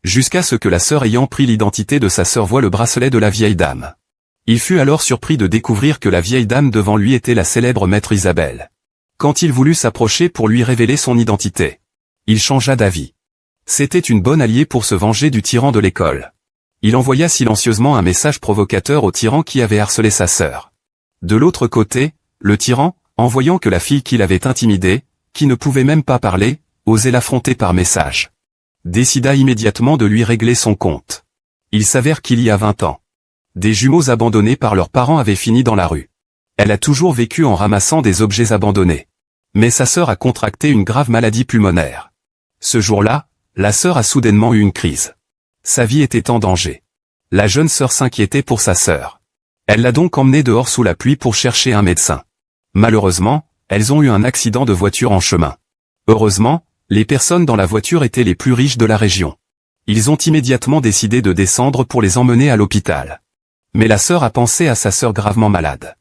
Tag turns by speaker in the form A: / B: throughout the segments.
A: Jusqu'à ce que la sœur ayant pris l'identité de sa sœur voie le bracelet de la vieille dame. Il fut alors surpris de découvrir que la vieille dame devant lui était la célèbre maître Isabelle. Quand il voulut s'approcher pour lui révéler son identité, il changea d'avis. C'était une bonne alliée pour se venger du tyran de l'école. Il envoya silencieusement un message provocateur au tyran qui avait harcelé sa sœur. De l'autre côté, le tyran, en voyant que la fille qu'il avait intimidée, qui ne pouvait même pas parler, osait l'affronter par message, décida immédiatement de lui régler son compte. Il s'avère qu'il y a 20 ans, des jumeaux abandonnés par leurs parents avaient fini dans la rue. Elle a toujours vécu en ramassant des objets abandonnés. Mais sa sœur a contracté une grave maladie pulmonaire. Ce jour-là, la sœur a soudainement eu une crise. Sa vie était en danger. La jeune sœur s'inquiétait pour sa sœur. Elle l'a donc emmenée dehors sous la pluie pour chercher un médecin. Malheureusement, elles ont eu un accident de voiture en chemin. Heureusement, les personnes dans la voiture étaient les plus riches de la région. Ils ont immédiatement décidé de descendre pour les emmener à l'hôpital. Mais la sœur a pensé à sa sœur gravement malade.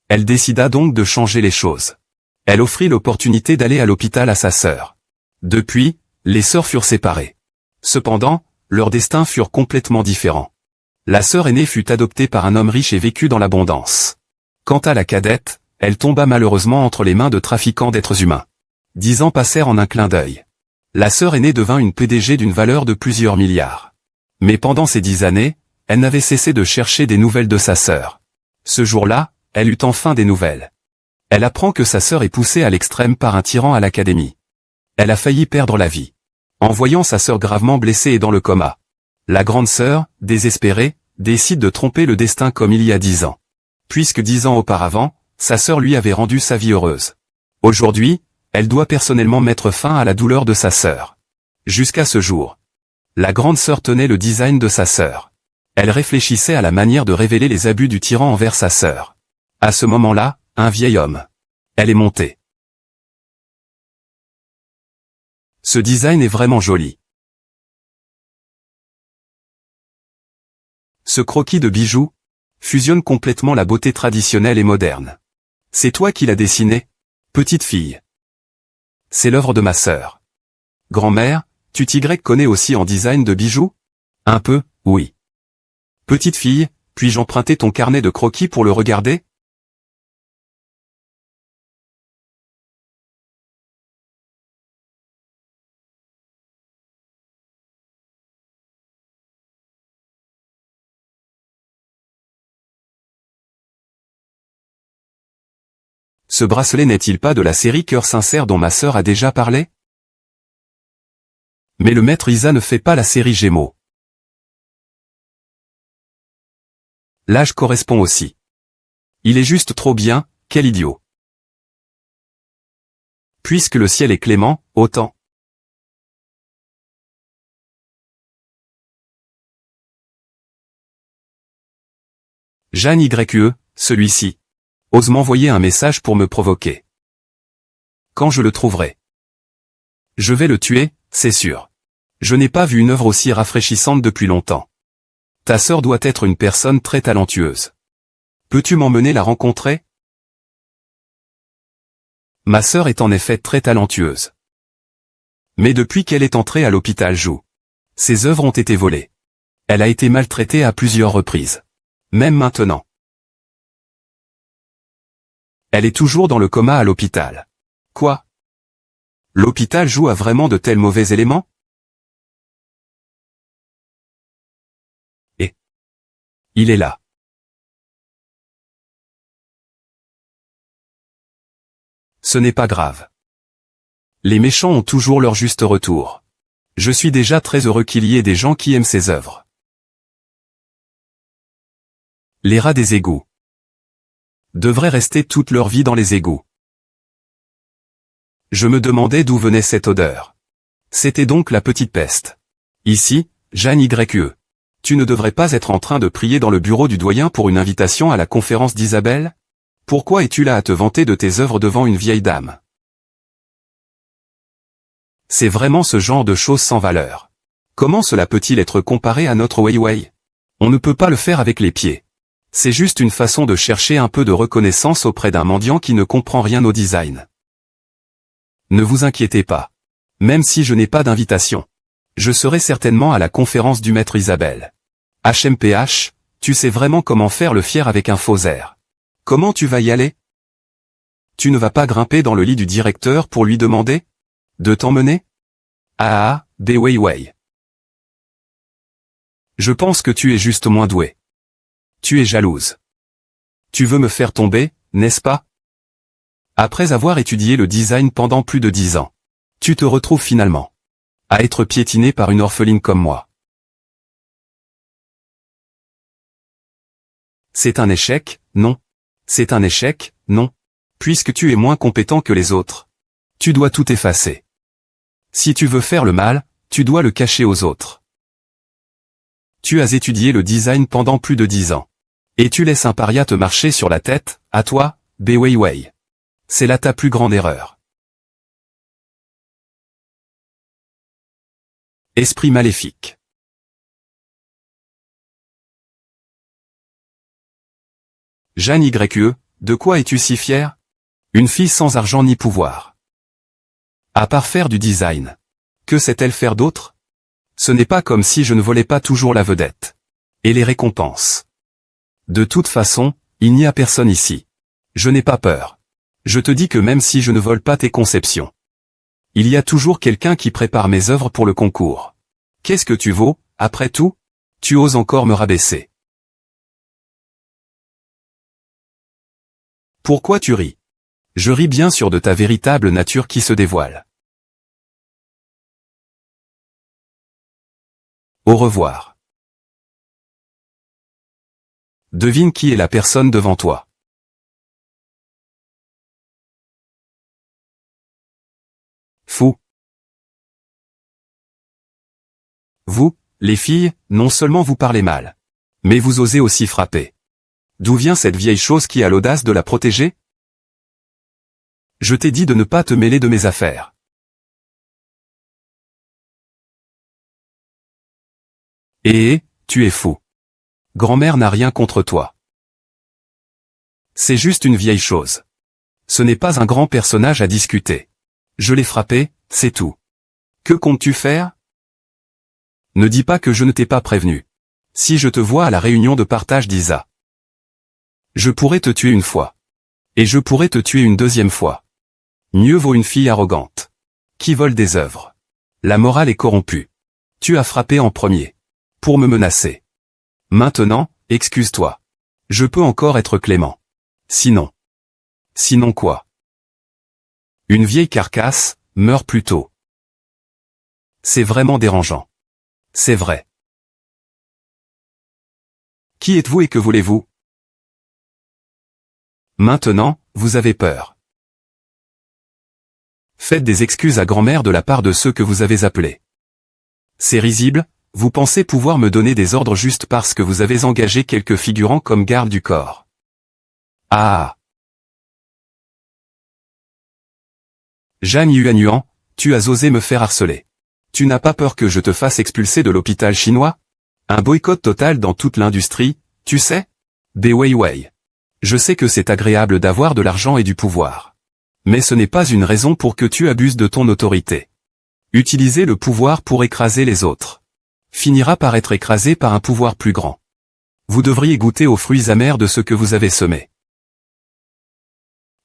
A: Elle décida donc de changer les choses. Elle offrit l'opportunité d'aller à l'hôpital à sa sœur. Depuis, les sœurs furent séparées. Cependant, leurs destins furent complètement différents. La sœur aînée fut adoptée par un homme riche et vécut dans l'abondance. Quant à la cadette, elle tomba malheureusement entre les mains de trafiquants d'êtres humains. 10 ans passèrent en un clin d'œil. La sœur aînée devint une PDG d'une valeur de plusieurs milliards. Mais pendant ces 10 années, elle n'avait cessé de chercher des nouvelles de sa sœur. Ce jour-là, elle eut enfin des nouvelles. Elle apprend que sa sœur est poussée à l'extrême par un tyran à l'académie. Elle a failli perdre la vie. En voyant sa sœur gravement blessée et dans le coma, la grande sœur, désespérée, décide de tromper le destin comme il y a 10 ans. Puisque 10 ans auparavant, sa sœur lui avait rendu sa vie heureuse. Aujourd'hui, elle doit personnellement mettre fin à la douleur de sa sœur. Jusqu'à ce jour, la grande sœur tenait le design de sa sœur. Elle réfléchissait à la manière de révéler les abus du tyran envers sa sœur. À ce moment-là, un vieil homme. Elle est montée. Ce design est vraiment joli. Ce croquis de bijoux fusionne complètement la beauté traditionnelle et moderne. C'est toi qui l'as dessiné, petite fille. C'est l'œuvre de ma sœur. Grand-mère, tu t'y connais aussi en design de bijoux? Un peu, oui. Petite fille, puis-je emprunter ton carnet de croquis pour le regarder? Ce bracelet n'est-il pas de la série Cœur sincère dont ma sœur a déjà parlé? Mais le maître Isa ne fait pas la série Gémeaux. L'âge correspond aussi. Il est juste trop bien, quel idiot. Puisque le ciel est clément, autant. Jeanne YE, celui-ci. Ose m'envoyer un message pour me provoquer. Quand je le trouverai. Je vais le tuer, c'est sûr. Je n'ai pas vu une œuvre aussi rafraîchissante depuis longtemps. Ta sœur doit être une personne très talentueuse. Peux-tu m'emmener la rencontrer? Ma sœur est en effet très talentueuse. Mais depuis qu'elle est entrée à l'hôpital Joux, ses œuvres ont été volées. Elle a été maltraitée à plusieurs reprises. Même maintenant. Elle est toujours dans le coma à l'hôpital. Quoi? L'hôpital Joux a vraiment de tels mauvais éléments? Et il est là. Ce n'est pas grave. Les méchants ont toujours leur juste retour. Je suis déjà très heureux qu'il y ait des gens qui aiment ces œuvres. Les rats des égouts devraient rester toute leur vie dans les égouts. Je me demandais d'où venait cette odeur. C'était donc la petite peste. Ici, Jeanne YE. Tu ne devrais pas être en train de prier dans le bureau du doyen pour une invitation à la conférence d'Isabelle? Pourquoi es-tu là à te vanter de tes œuvres devant une vieille dame? C'est vraiment ce genre de choses sans valeur. Comment cela peut-il être comparé à notre Weiwei? On ne peut pas le faire avec les pieds. C'est juste une façon de chercher un peu de reconnaissance auprès d'un mendiant qui ne comprend rien au design. Ne vous inquiétez pas. Même si je n'ai pas d'invitation, Je serai certainement à la conférence du maître Isabelle. HMPH, tu sais vraiment comment faire le fier avec un faux air. Comment tu vas y aller? Tu ne vas pas grimper dans le lit du directeur pour lui demander de t'emmener? Ah, Wei Wei. Je pense que tu es juste moins doué. Tu es jalouse. Tu veux me faire tomber, n'est-ce pas? Après avoir étudié le design pendant plus de 10 ans, tu te retrouves finalement à être piétiné par une orpheline comme moi. C'est un échec, non? C'est un échec, non? Puisque tu es moins compétent que les autres. Tu dois tout effacer. Si tu veux faire le mal, tu dois le cacher aux autres. Tu as étudié le design pendant plus de 10 ans. Et tu laisses un paria te marcher sur la tête, à toi, Wei Wei. C'est là ta plus grande erreur. Esprit maléfique. Jeanne YE, de quoi es-tu si fière? Une fille sans argent ni pouvoir. À part faire du design. Que sait-elle faire d'autre? Ce n'est pas comme si je ne volais pas toujours la vedette. Et les récompenses. De toute façon, il n'y a personne ici. Je n'ai pas peur. Je te dis que même si je ne vole pas tes conceptions, il y a toujours quelqu'un qui prépare mes œuvres pour le concours. Qu'est-ce que tu vaux, après tout? Tu oses encore me rabaisser. Pourquoi tu ris? Je ris bien sûr de ta véritable nature qui se dévoile. Au revoir. Devine qui est la personne devant toi. Fou. Vous, les filles, non seulement vous parlez mal, mais vous osez aussi frapper. D'où vient cette vieille chose qui a l'audace de la protéger? Je t'ai dit de ne pas te mêler de mes affaires. Tu es fou. Grand-mère n'a rien contre toi. C'est juste une vieille chose. Ce n'est pas un grand personnage à discuter. Je l'ai frappé, c'est tout. Que comptes-tu faire? Ne dis pas que je ne t'ai pas prévenu. Si je te vois à la réunion de partage d'Isa, je pourrais te tuer une fois. Et je pourrais te tuer une deuxième fois. Mieux vaut une fille arrogante qui vole des œuvres. La morale est corrompue. Tu as frappé en premier. Pour me menacer. Maintenant, excuse-toi. Je peux encore être clément. Sinon. Sinon quoi? Une vieille carcasse, meurt plus tôt. C'est vraiment dérangeant. C'est vrai. Qui êtes-vous et que voulez-vous? Maintenant, vous avez peur. Faites des excuses à grand-mère de la part de ceux que vous avez appelés. C'est risible, vous pensez pouvoir me donner des ordres juste parce que vous avez engagé quelques figurants comme garde du corps. Ah! Jeanne Yuanyuan, tu as osé me faire harceler. Tu n'as pas peur que je te fasse expulser de l'hôpital chinois? Un boycott total dans toute l'industrie, tu sais? Wei Wei. Je sais que c'est agréable d'avoir de l'argent et du pouvoir. Mais ce n'est pas une raison pour que tu abuses de ton autorité. Utiliser le pouvoir pour écraser les autres finira par être écrasé par un pouvoir plus grand. Vous devriez goûter aux fruits amers de ce que vous avez semé.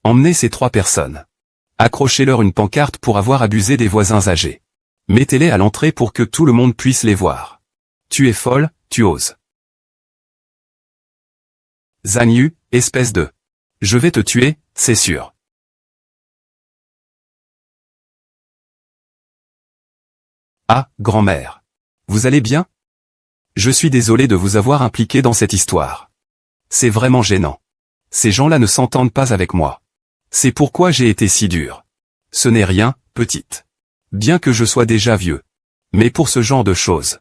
A: Emmenez ces 3 personnes. Accrochez-leur une pancarte pour avoir abusé des voisins âgés. Mettez-les à l'entrée pour que tout le monde puisse les voir. Tu es folle, tu oses. Zhang Yu, espèce de... Je vais te tuer, c'est sûr. Ah, grand-mère. Vous allez bien? Je suis désolé de vous avoir impliqué dans cette histoire. C'est vraiment gênant. Ces gens-là ne s'entendent pas avec moi. C'est pourquoi j'ai été si dur. Ce n'est rien, petite. Bien que je sois déjà vieux. Mais pour ce genre de choses,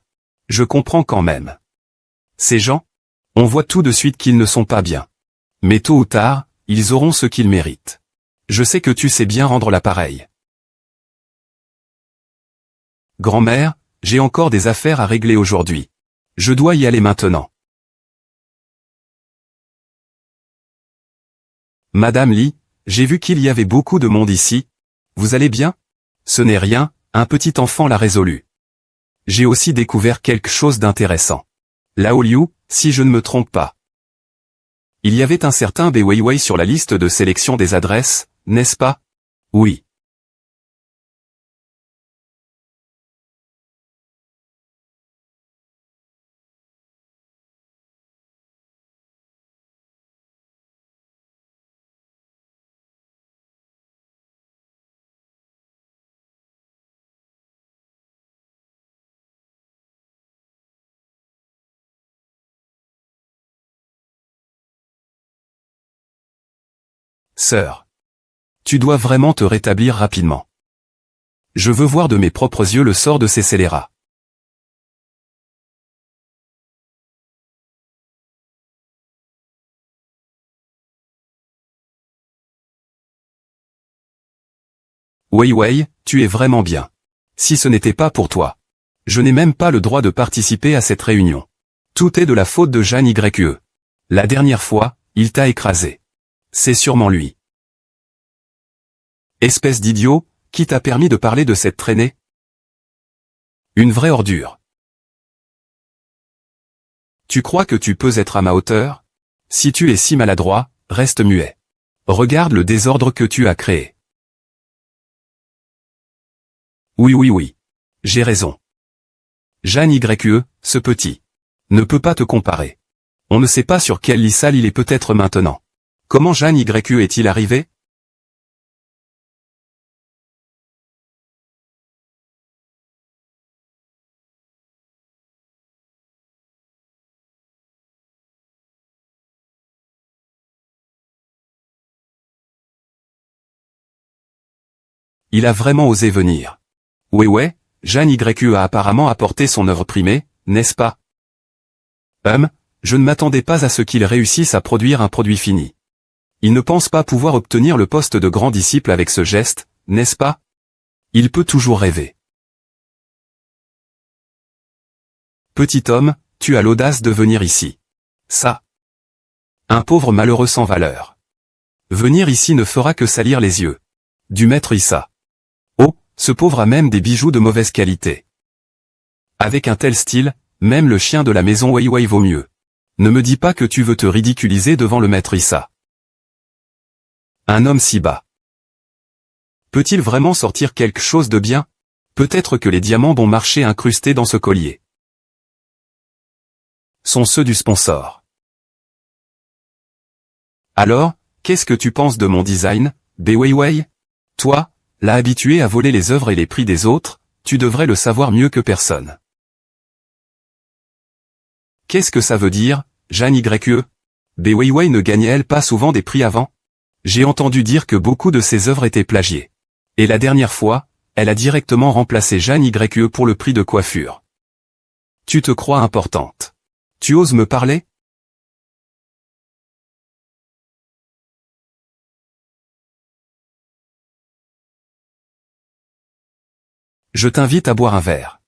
A: je comprends quand même. Ces gens, on voit tout de suite qu'ils ne sont pas bien. Mais tôt ou tard, ils auront ce qu'ils méritent. Je sais que tu sais bien rendre l'appareil. Grand-mère, j'ai encore des affaires à régler aujourd'hui. Je dois y aller maintenant. Madame Li, j'ai vu qu'il y avait beaucoup de monde ici. Vous allez bien? Ce n'est rien, un petit enfant l'a résolu. J'ai aussi découvert quelque chose d'intéressant. Lao Liu, si je ne me trompe pas. Il y avait un certain Bei Weiwei sur la liste de sélection des adresses, n'est-ce pas? Oui. Sœur. Tu dois vraiment te rétablir rapidement. Je veux voir de mes propres yeux le sort de ces scélérats. Weiwei, tu es vraiment bien. Si ce n'était pas pour toi. Je n'ai même pas le droit de participer à cette réunion. Tout est de la faute de Jeanne YE. La dernière fois, il t'a écrasé. C'est sûrement lui. Espèce d'idiot, qui t'a permis de parler de cette traînée? Une vraie ordure. Tu crois que tu peux être à ma hauteur? Si tu es si maladroit, reste muet. Regarde le désordre que tu as créé. Oui. J'ai raison. Jeanne YE, ce petit, ne peut pas te comparer. On ne sait pas sur quel lit sale il est peut-être maintenant. Comment Jeanne YE est-il arrivé? Il a vraiment osé venir. Ouais, Jeanne YE a apparemment apporté son œuvre primée, n'est-ce pas? Je ne m'attendais pas à ce qu'il réussisse à produire un produit fini. Il ne pense pas pouvoir obtenir le poste de grand disciple avec ce geste, n'est-ce pas? Il peut toujours rêver. Petit homme, tu as l'audace de venir ici. Ça. Un pauvre malheureux sans valeur. Venir ici ne fera que salir les yeux. Du maître Issa. Oh, ce pauvre a même des bijoux de mauvaise qualité. Avec un tel style, même le chien de la maison Weiwei vaut mieux. Ne me dis pas que tu veux te ridiculiser devant le maître Issa. Un homme si bas. Peut-il vraiment sortir quelque chose de bien? Peut-être que les diamants bon marché incrustés dans ce collier sont ceux du sponsor. Alors, qu'est-ce que tu penses de mon design, Bei Weiwei? Toi, là habitué à voler les œuvres et les prix des autres, tu devrais le savoir mieux que personne. Qu'est-ce que ça veut dire, Jeanne YE? Bei Weiwei ne gagnait-elle pas souvent des prix avant? J'ai entendu dire que beaucoup de ses œuvres étaient plagiées. Et la dernière fois, elle a directement remplacé Jeanne YE pour le prix de coiffure. Tu te crois importante. Tu oses me parler? Je t'invite à boire un verre.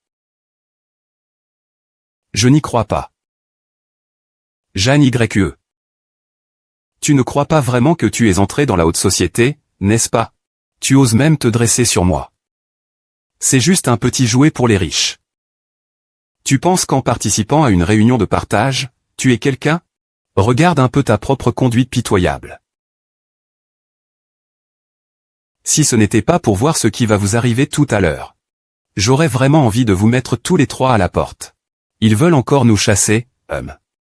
A: Je n'y crois pas. Jeanne YE. Tu ne crois pas vraiment que tu es entré dans la haute société, n'est-ce pas? Tu oses même te dresser sur moi. C'est juste un petit jouet pour les riches. Tu penses qu'en participant à une réunion de partage, tu es quelqu'un? Regarde un peu ta propre conduite pitoyable. Si ce n'était pas pour voir ce qui va vous arriver tout à l'heure. J'aurais vraiment envie de vous mettre tous les trois à la porte. Ils veulent encore nous chasser,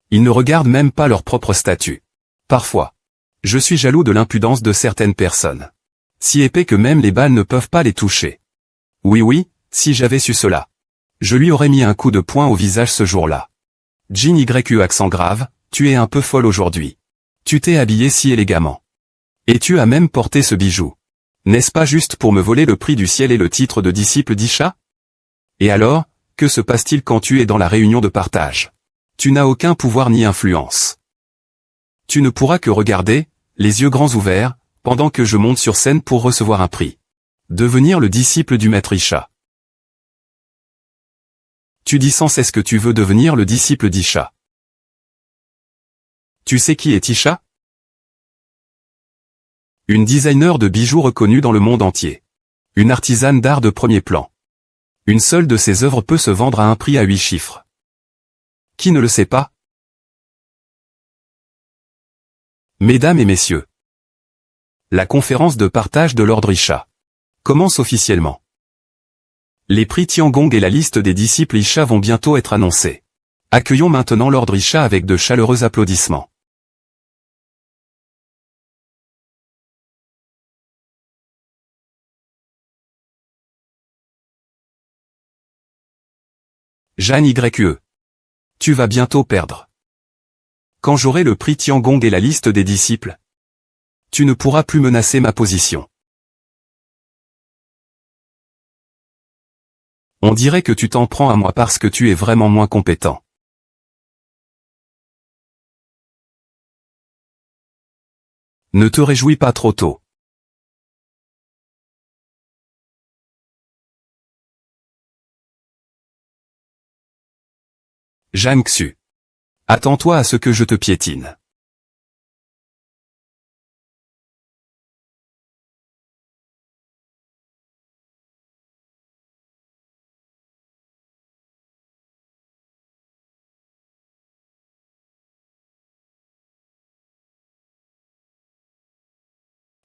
A: Ils ne regardent même pas leur propre statut. Parfois. Je suis jaloux de l'impudence de certaines personnes. Si épais que même les balles ne peuvent pas les toucher. Oui, si j'avais su cela. Je lui aurais mis un coup de poing au visage ce jour-là. Jeanne YE accent grave, tu es un peu folle aujourd'hui. Tu t'es habillée si élégamment. Et tu as même porté ce bijou. N'est-ce pas juste pour me voler le prix du ciel et le titre de disciple d'Isha? Et alors, que se passe-t-il quand tu es dans la réunion de partage? Tu n'as aucun pouvoir ni influence. Tu ne pourras que regarder, les yeux grands ouverts, pendant que je monte sur scène pour recevoir un prix. Devenir le disciple du maître Isha. Tu dis sans cesse que tu veux devenir le disciple d'Isha. Tu sais qui est Isha? Une designer de bijoux reconnue dans le monde entier. Une artisane d'art de premier plan. Une seule de ses œuvres peut se vendre à un prix à 8 chiffres. Qui ne le sait pas? Mesdames et messieurs, la conférence de partage de Lord Risha commence officiellement. Les prix Tiangong et la liste des disciples Isha vont bientôt être annoncés. Accueillons maintenant Lord Risha avec de chaleureux applaudissements. Jeanne YE. Tu vas bientôt perdre. Quand j'aurai le prix Tiangong et la liste des disciples, tu ne pourras plus menacer ma position. On dirait que tu t'en prends à moi parce que tu es vraiment moins compétent. Ne te réjouis pas trop tôt. Jeanne Xu. Attends-toi à ce que je te piétine.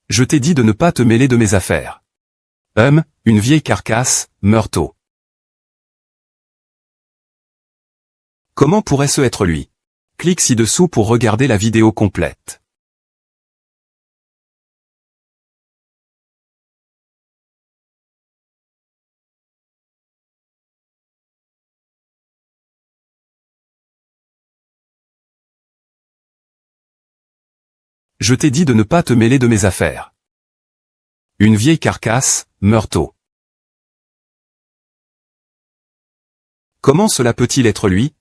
A: Je t'ai dit de ne pas te mêler de mes affaires. Une vieille carcasse, meurt tôt. Comment pourrait-ce être lui? Clique ci-dessous pour regarder la vidéo complète. Je t'ai dit de ne pas te mêler de mes affaires. Une vieille carcasse, meurt tôt. Comment cela peut-il être lui?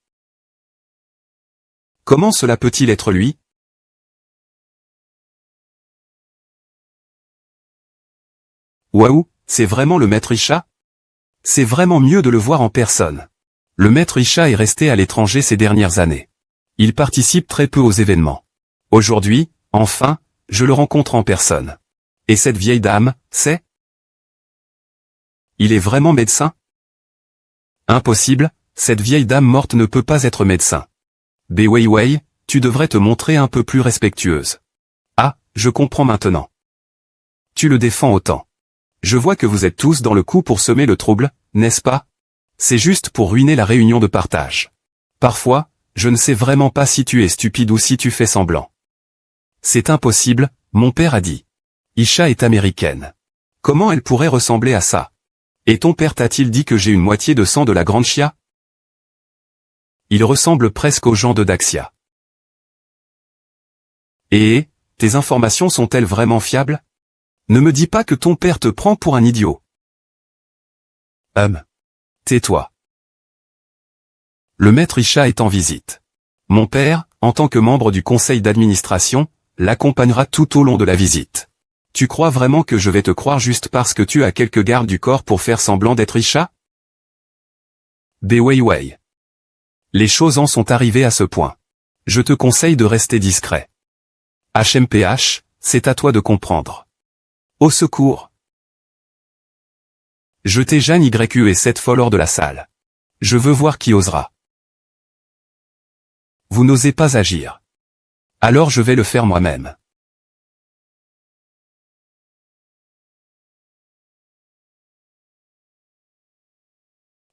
A: Comment cela peut-il être lui? Waouh, c'est vraiment le maître Isha? C'est vraiment mieux de le voir en personne. Le maître Isha est resté à l'étranger ces dernières années. Il participe très peu aux événements. Aujourd'hui, enfin, je le rencontre en personne. Et cette vieille dame, c'est? Il est vraiment médecin? Impossible, cette vieille dame morte ne peut pas être médecin. Bei Weiwei, tu devrais te montrer un peu plus respectueuse. Ah, je comprends maintenant. Tu le défends autant. Je vois que vous êtes tous dans le coup pour semer le trouble, n'est-ce pas? C'est juste pour ruiner la réunion de partage. Parfois, je ne sais vraiment pas si tu es stupide ou si tu fais semblant. C'est impossible, mon père a dit. Isha est américaine. Comment elle pourrait ressembler à ça? Et ton père t'a-t-il dit que j'ai une moitié de sang de la grande Chia? Il ressemble presque aux gens de Daxia. Et, tes informations sont-elles vraiment fiables? Ne me dis pas que ton père te prend pour un idiot. Tais-toi. Le maître Isha est en visite. Mon père, en tant que membre du conseil d'administration, l'accompagnera tout au long de la visite. Tu crois vraiment que je vais te croire juste parce que tu as quelques gardes du corps pour faire semblant d'être Isha? Bei Weiwei. Les choses en sont arrivées à ce point. Je te conseille de rester discret. HMPH, c'est à toi de comprendre. Au secours. Jetez Jeanne YE et cette folle hors de la salle. Je veux voir qui osera. Vous n'osez pas agir. Alors je vais le faire moi-même.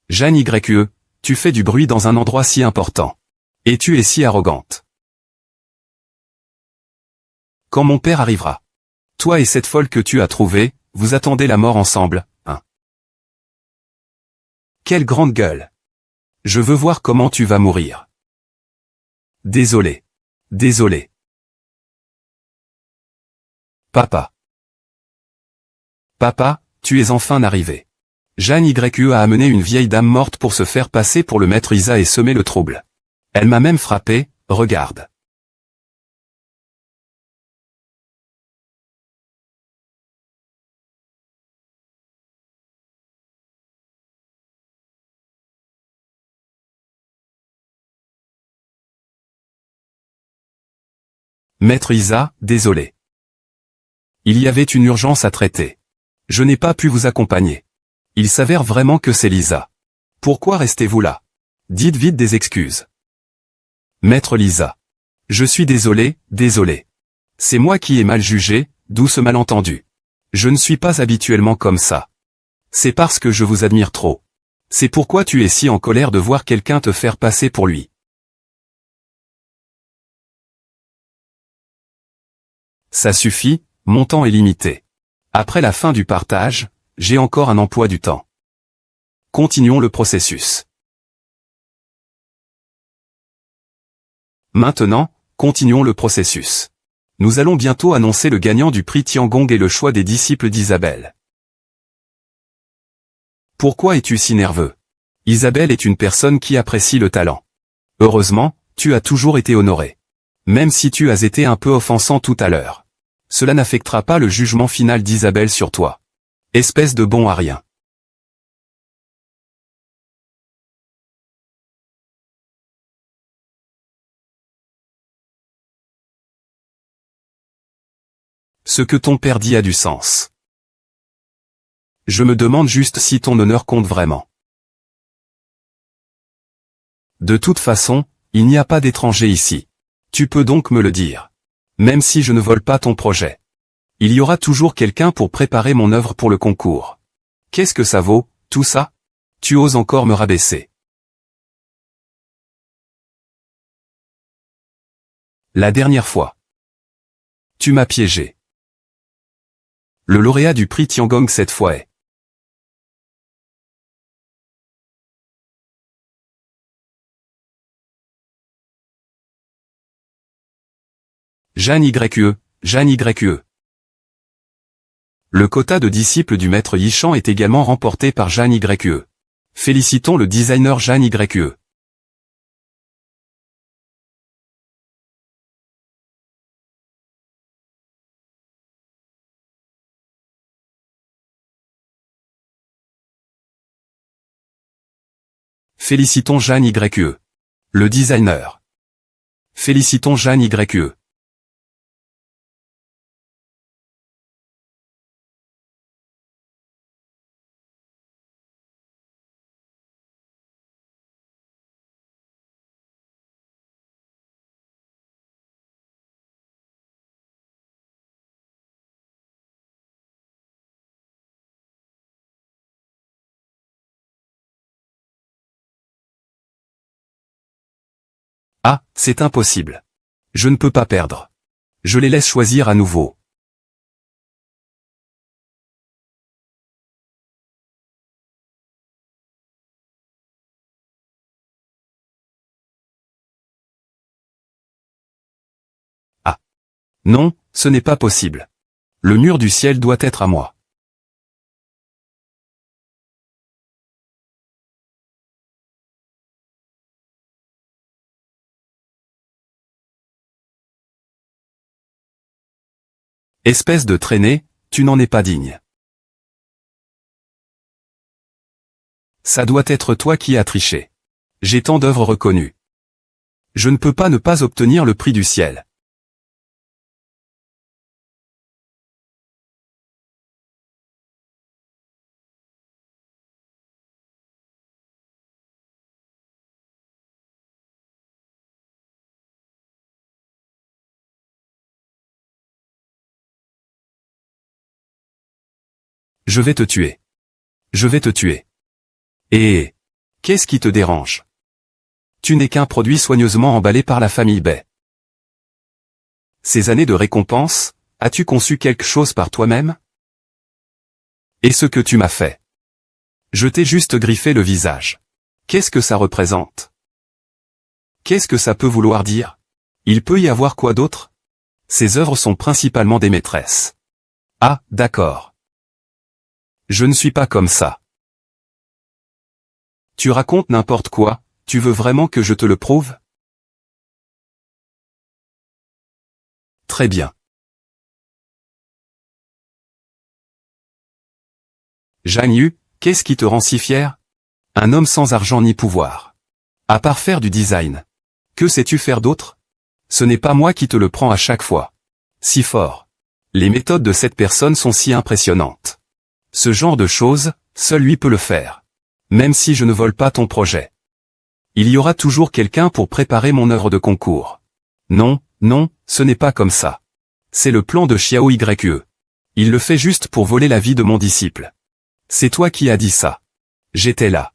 A: Jeanne YE, tu fais du bruit dans un endroit si important. Et tu es si arrogante. Quand mon père arrivera. Toi et cette folle que tu as trouvée, vous attendez la mort ensemble, hein? Quelle grande gueule. Je veux voir comment tu vas mourir. Désolé. Désolé. Papa. Papa, tu es enfin arrivé. Jeanne YE a amené une vieille dame morte pour se faire passer pour le maître Isa et semer le trouble. Elle m'a même frappé, regarde. Maître Isa, désolé. Il y avait une urgence à traiter. Je n'ai pas pu vous accompagner. Il s'avère vraiment que c'est Lisa. Pourquoi restez-vous là? Dites vite des excuses. Maître Lisa. Je suis désolé, désolé. C'est moi qui ai mal jugé, d'où ce malentendu. Je ne suis pas habituellement comme ça. C'est parce que je vous admire trop. C'est pourquoi tu es si en colère de voir quelqu'un te faire passer pour lui. Ça suffit, mon temps est limité. Après la fin du partage, j'ai encore un emploi du temps. Continuons le processus. Maintenant, continuons le processus. Nous allons bientôt annoncer le gagnant du prix Tiangong et le choix des disciples d'Isabelle. Pourquoi es-tu si nerveux? Isabelle est une personne qui apprécie le talent. Heureusement, tu as toujours été honoré. Même si tu as été un peu offensant tout à l'heure. Cela n'affectera pas le jugement final d'Isabelle sur toi. Espèce de bon à rien. Ce que ton père dit a du sens. Je me demande juste si ton honneur compte vraiment. De toute façon, il n'y a pas d'étranger ici. Tu peux donc me le dire. Même si je ne vole pas ton projet. Il y aura toujours quelqu'un pour préparer mon œuvre pour le concours. Qu'est-ce que ça vaut, tout ça? Tu oses encore me rabaisser. La dernière fois. Tu m'as piégé. Le lauréat du prix Tiangong cette fois est. Jeanne YE, Jeanne YE. Le quota de disciples du maître Yishan est également remporté par Jeanne YE. Félicitons le designer Jeanne YE. Félicitons Jeanne YE. Le designer. Félicitons Jeanne YE. Ah, c'est impossible. Je ne peux pas perdre. Je les laisse choisir à nouveau. Ah. Non, ce n'est pas possible. Le mur du ciel doit être à moi. Espèce de traînée, tu n'en es pas digne. Ça doit être toi qui as triché. J'ai tant d'œuvres reconnues. Je ne peux pas ne pas obtenir le prix du ciel. Je vais te tuer. Je vais te tuer. Et qu'est-ce qui te dérange? Tu n'es qu'un produit soigneusement emballé par la famille Bay. Ces années de récompense, as-tu conçu quelque chose par toi-même? Et ce que tu m'as fait? Je t'ai juste griffé le visage. Qu'est-ce que ça représente? Qu'est-ce que ça peut vouloir dire? Il peut y avoir quoi d'autre? Ces œuvres sont principalement des maîtresses. Ah, d'accord. Je ne suis pas comme ça. Tu racontes n'importe quoi, tu veux vraiment que je te le prouve? Très bien. Jeanne Yu, qu'est-ce qui te rend si fier? Un homme sans argent ni pouvoir. À part faire du design. Que sais-tu faire d'autre? Ce n'est pas moi qui te le prends à chaque fois. Si fort. Les méthodes de cette personne sont si impressionnantes. Ce genre de choses, Seul lui peut le faire. Même si je ne vole pas ton projet. Il y aura toujours quelqu'un pour préparer mon œuvre de concours. Non, non, ce n'est pas comme ça. C'est le plan de Xiao Yue. Il le fait juste pour voler la vie de mon disciple. C'est toi qui as dit ça. J'étais là.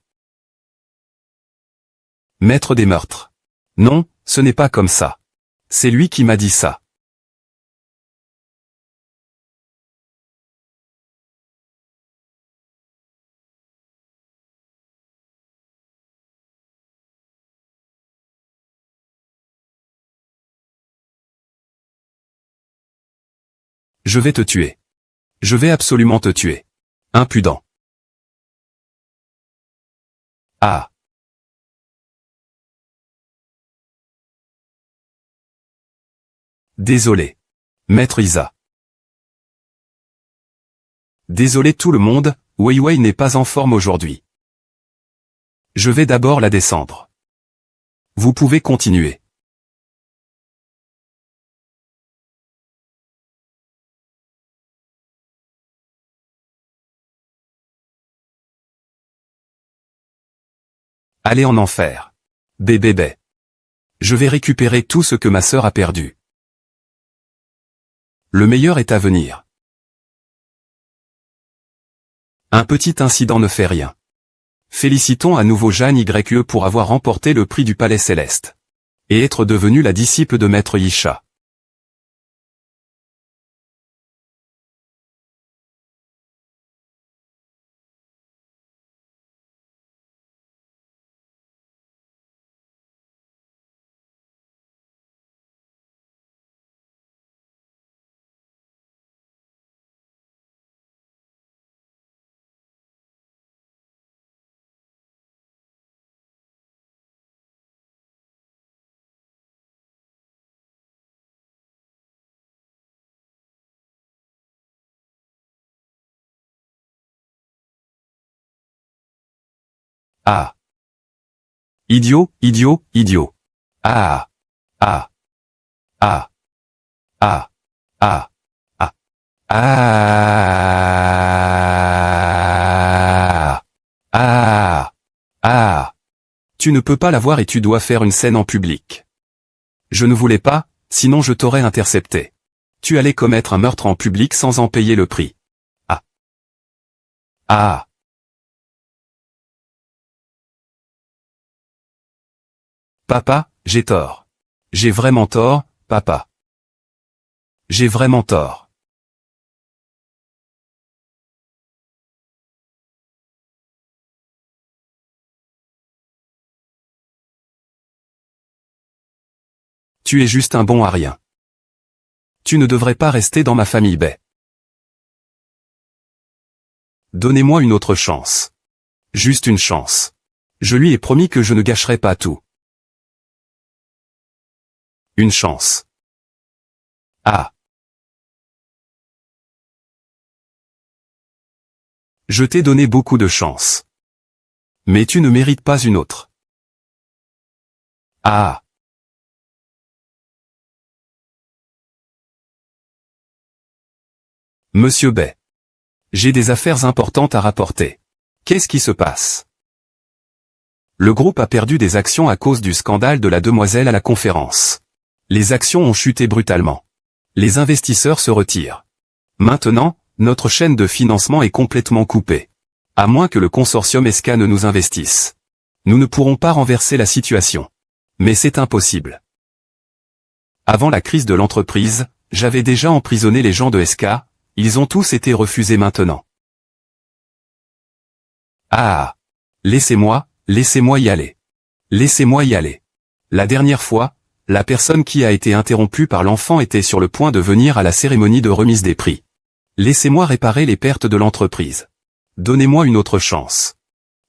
A: Maître des meurtres. Non, ce n'est pas comme ça. C'est lui qui m'a dit ça. Je vais te tuer. Je vais absolument te tuer. Impudent. Ah. Désolé. Maître Isa. Désolé tout le monde, Wei Wei n'est pas en forme aujourd'hui. Je vais d'abord la descendre. Vous pouvez continuer. Allez en enfer. Bébé. Je vais récupérer tout ce que ma sœur a perdu. Le meilleur est à venir. Un petit incident ne fait rien. Félicitons à nouveau Jeanne Yue pour avoir remporté le prix du Palais Céleste. Et être devenue la disciple de Maître Yisha. Ah. Idiot, idiot, idiot. Ah. Ah. Ah. Ah. Ah. Ah. Ah. Ah. Ah. Tu ne peux pas la voir et tu dois faire une scène en public. Je ne voulais pas, sinon je t'aurais intercepté. Tu allais commettre un meurtre en public sans en payer le prix. Ah. Ah. Papa, j'ai tort. J'ai vraiment tort, papa. J'ai vraiment tort. Tu es juste un bon à rien. Tu ne devrais pas rester dans ma famille Bai. Donnez-moi une autre chance. Juste une chance. Je lui ai promis que je ne gâcherai pas tout. Une chance. Ah. Je t'ai donné beaucoup de chance. Mais tu ne mérites pas une autre. Ah. Monsieur Bai. J'ai des affaires importantes à rapporter. Qu'est-ce qui se passe? Le groupe a perdu des actions à cause du scandale de la demoiselle à la conférence. Les actions ont chuté brutalement. Les investisseurs se retirent. Maintenant, notre chaîne de financement est complètement coupée. À moins que le consortium SK ne nous investisse. Nous ne pourrons pas renverser la situation. Mais c'est impossible. Avant la crise de l'entreprise, j'avais déjà emprisonné les gens de SK, ils ont tous été refusés maintenant. Ah. Laissez-moi y aller. Laissez-moi y aller. La dernière fois, la personne qui a été interrompue par l'enfant était sur le point de venir à la cérémonie de remise des prix. Laissez-moi réparer les pertes de l'entreprise. Donnez-moi une autre chance.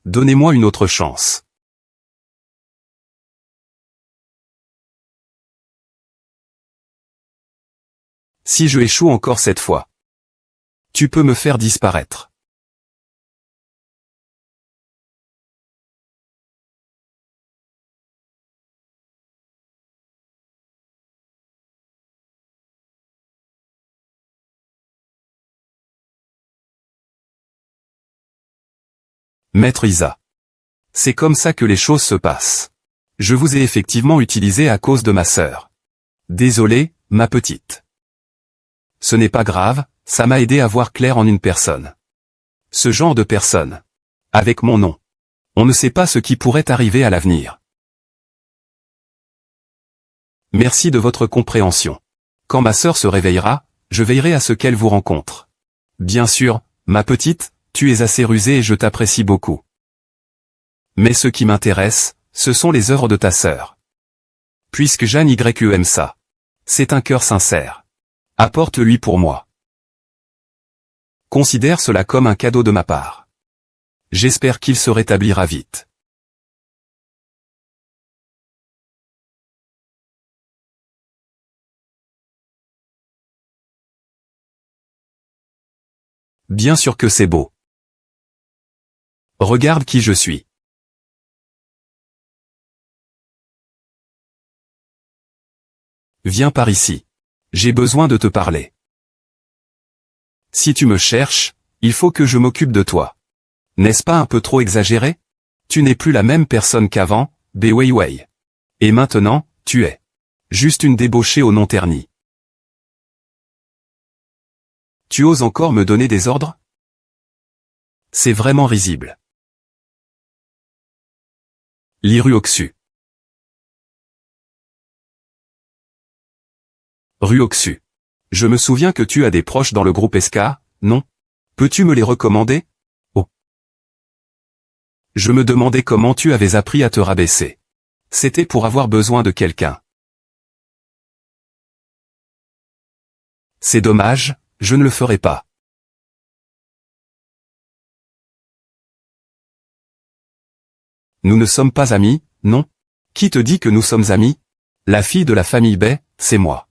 A: Donnez-moi une autre chance. Si je échoue encore cette fois, tu peux me faire disparaître. Maître Isa. C'est comme ça que les choses se passent. Je vous ai effectivement utilisé à cause de ma sœur. Désolé, ma petite. Ce n'est pas grave, ça m'a aidé à voir clair en une personne. Ce genre de personne. Avec mon nom. On ne sait pas ce qui pourrait arriver à l'avenir. Merci de votre compréhension. Quand ma sœur se réveillera, je veillerai à ce qu'elle vous rencontre. Bien sûr, ma petite, tu es assez rusée et je t'apprécie beaucoup. Mais ce qui m'intéresse, ce sont les œuvres de ta sœur. Puisque Jeanne YE aime ça. C'est un cœur sincère. Apporte-lui pour moi. Considère cela comme un cadeau de ma part. J'espère qu'il se rétablira vite. Bien sûr que c'est beau. Regarde qui je suis. Viens par ici. J'ai besoin de te parler. Si tu me cherches, il faut que je m'occupe de toi. N'est-ce pas un peu trop exagéré? Tu n'es plus la même personne qu'avant, Bei Weiwei. Et maintenant, tu es juste une débauchée au nom terni. Tu oses encore me donner des ordres? C'est vraiment risible. L'Iruoxu. Ruoxu. Je me souviens que tu as des proches dans le groupe SK, non? Peux-tu me les recommander? Oh. Je me demandais comment tu avais appris à te rabaisser. C'était pour avoir besoin de quelqu'un. C'est dommage, je ne le ferai pas. Nous ne sommes pas amis, non? Qui te dit que nous sommes amis? La fille de la famille Bei, c'est moi.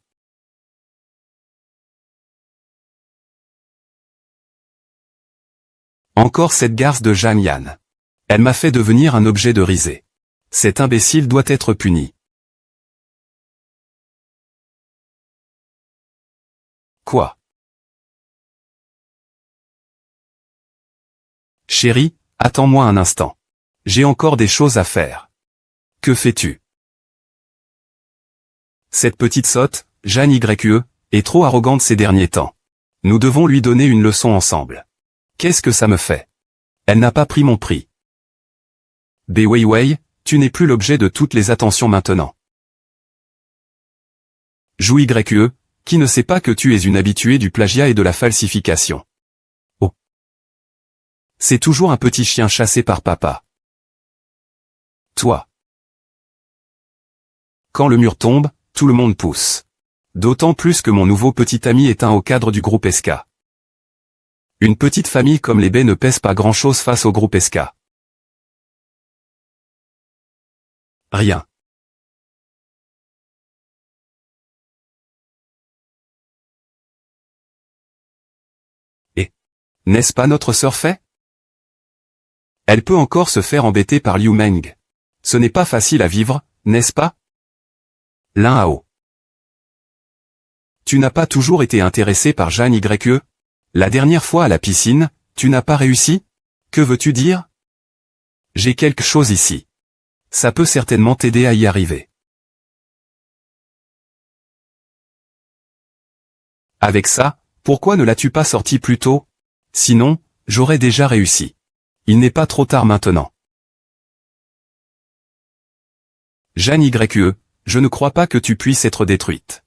A: Encore cette garce de Jeanne Yan. Elle m'a fait devenir un objet de risée. Cet imbécile doit être puni. Quoi? Chérie, attends-moi un instant. J'ai encore des choses à faire. Que fais-tu? Cette petite sotte, Jeanne YE, est trop arrogante ces derniers temps. Nous devons lui donner une leçon ensemble. Qu'est-ce que ça me fait? Elle n'a pas pris mon prix. Bei Weiwei, tu n'es plus l'objet de toutes les attentions maintenant. Jou YE, qui ne sait pas que tu es une habituée du plagiat et de la falsification. Oh. C'est toujours un petit chien chassé par papa. Toi. Quand le mur tombe, tout le monde pousse. D'autant plus que mon nouveau petit ami est un haut cadre du groupe SK. Une petite famille comme les Bei ne pèse pas grand-chose face au groupe SK. Rien. Et n'est-ce pas notre sœur Fei? Elle peut encore se faire embêter par Liu Meng. Ce n'est pas facile à vivre, n'est-ce pas? L'un à haut. Tu n'as pas toujours été intéressé par Jeanne YE? La dernière fois à la piscine, tu n'as pas réussi? Que veux-tu dire? J'ai quelque chose ici. Ça peut certainement t'aider à y arriver. Avec ça, pourquoi ne l'as-tu pas sorti plus tôt? Sinon, j'aurais déjà réussi. Il n'est pas trop tard maintenant. Jeanne YE, je ne crois pas que tu puisses être détruite.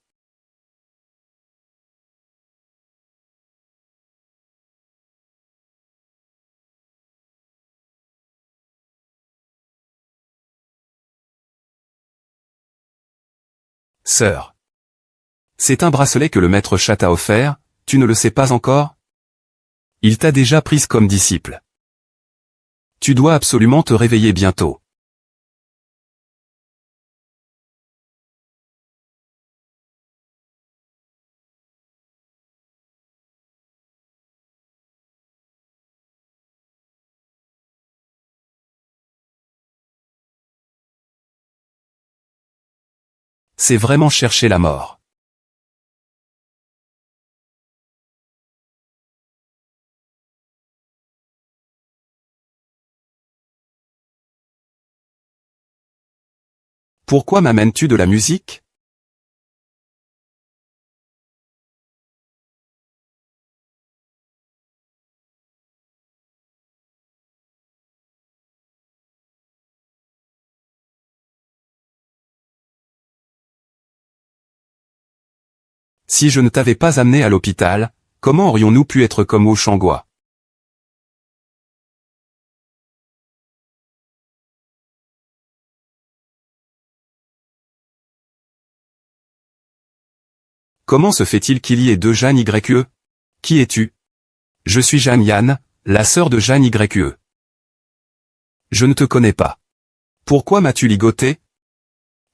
A: Sœur. C'est un bracelet que le maître chat t'a offert, tu ne le sais pas encore? Il t'a déjà prise comme disciple. Tu dois absolument te réveiller bientôt. C'est vraiment chercher la mort. Pourquoi m'amènes-tu de la musique? Si je ne t'avais pas amené à l'hôpital, comment aurions-nous pu être comme au Shangwa? Comment se fait-il qu'il y ait deux Jeanne YE? Qui es-tu? Je suis Jeanne Yann, la sœur de Jeanne YE. Je ne te connais pas. Pourquoi m'as-tu ligoté?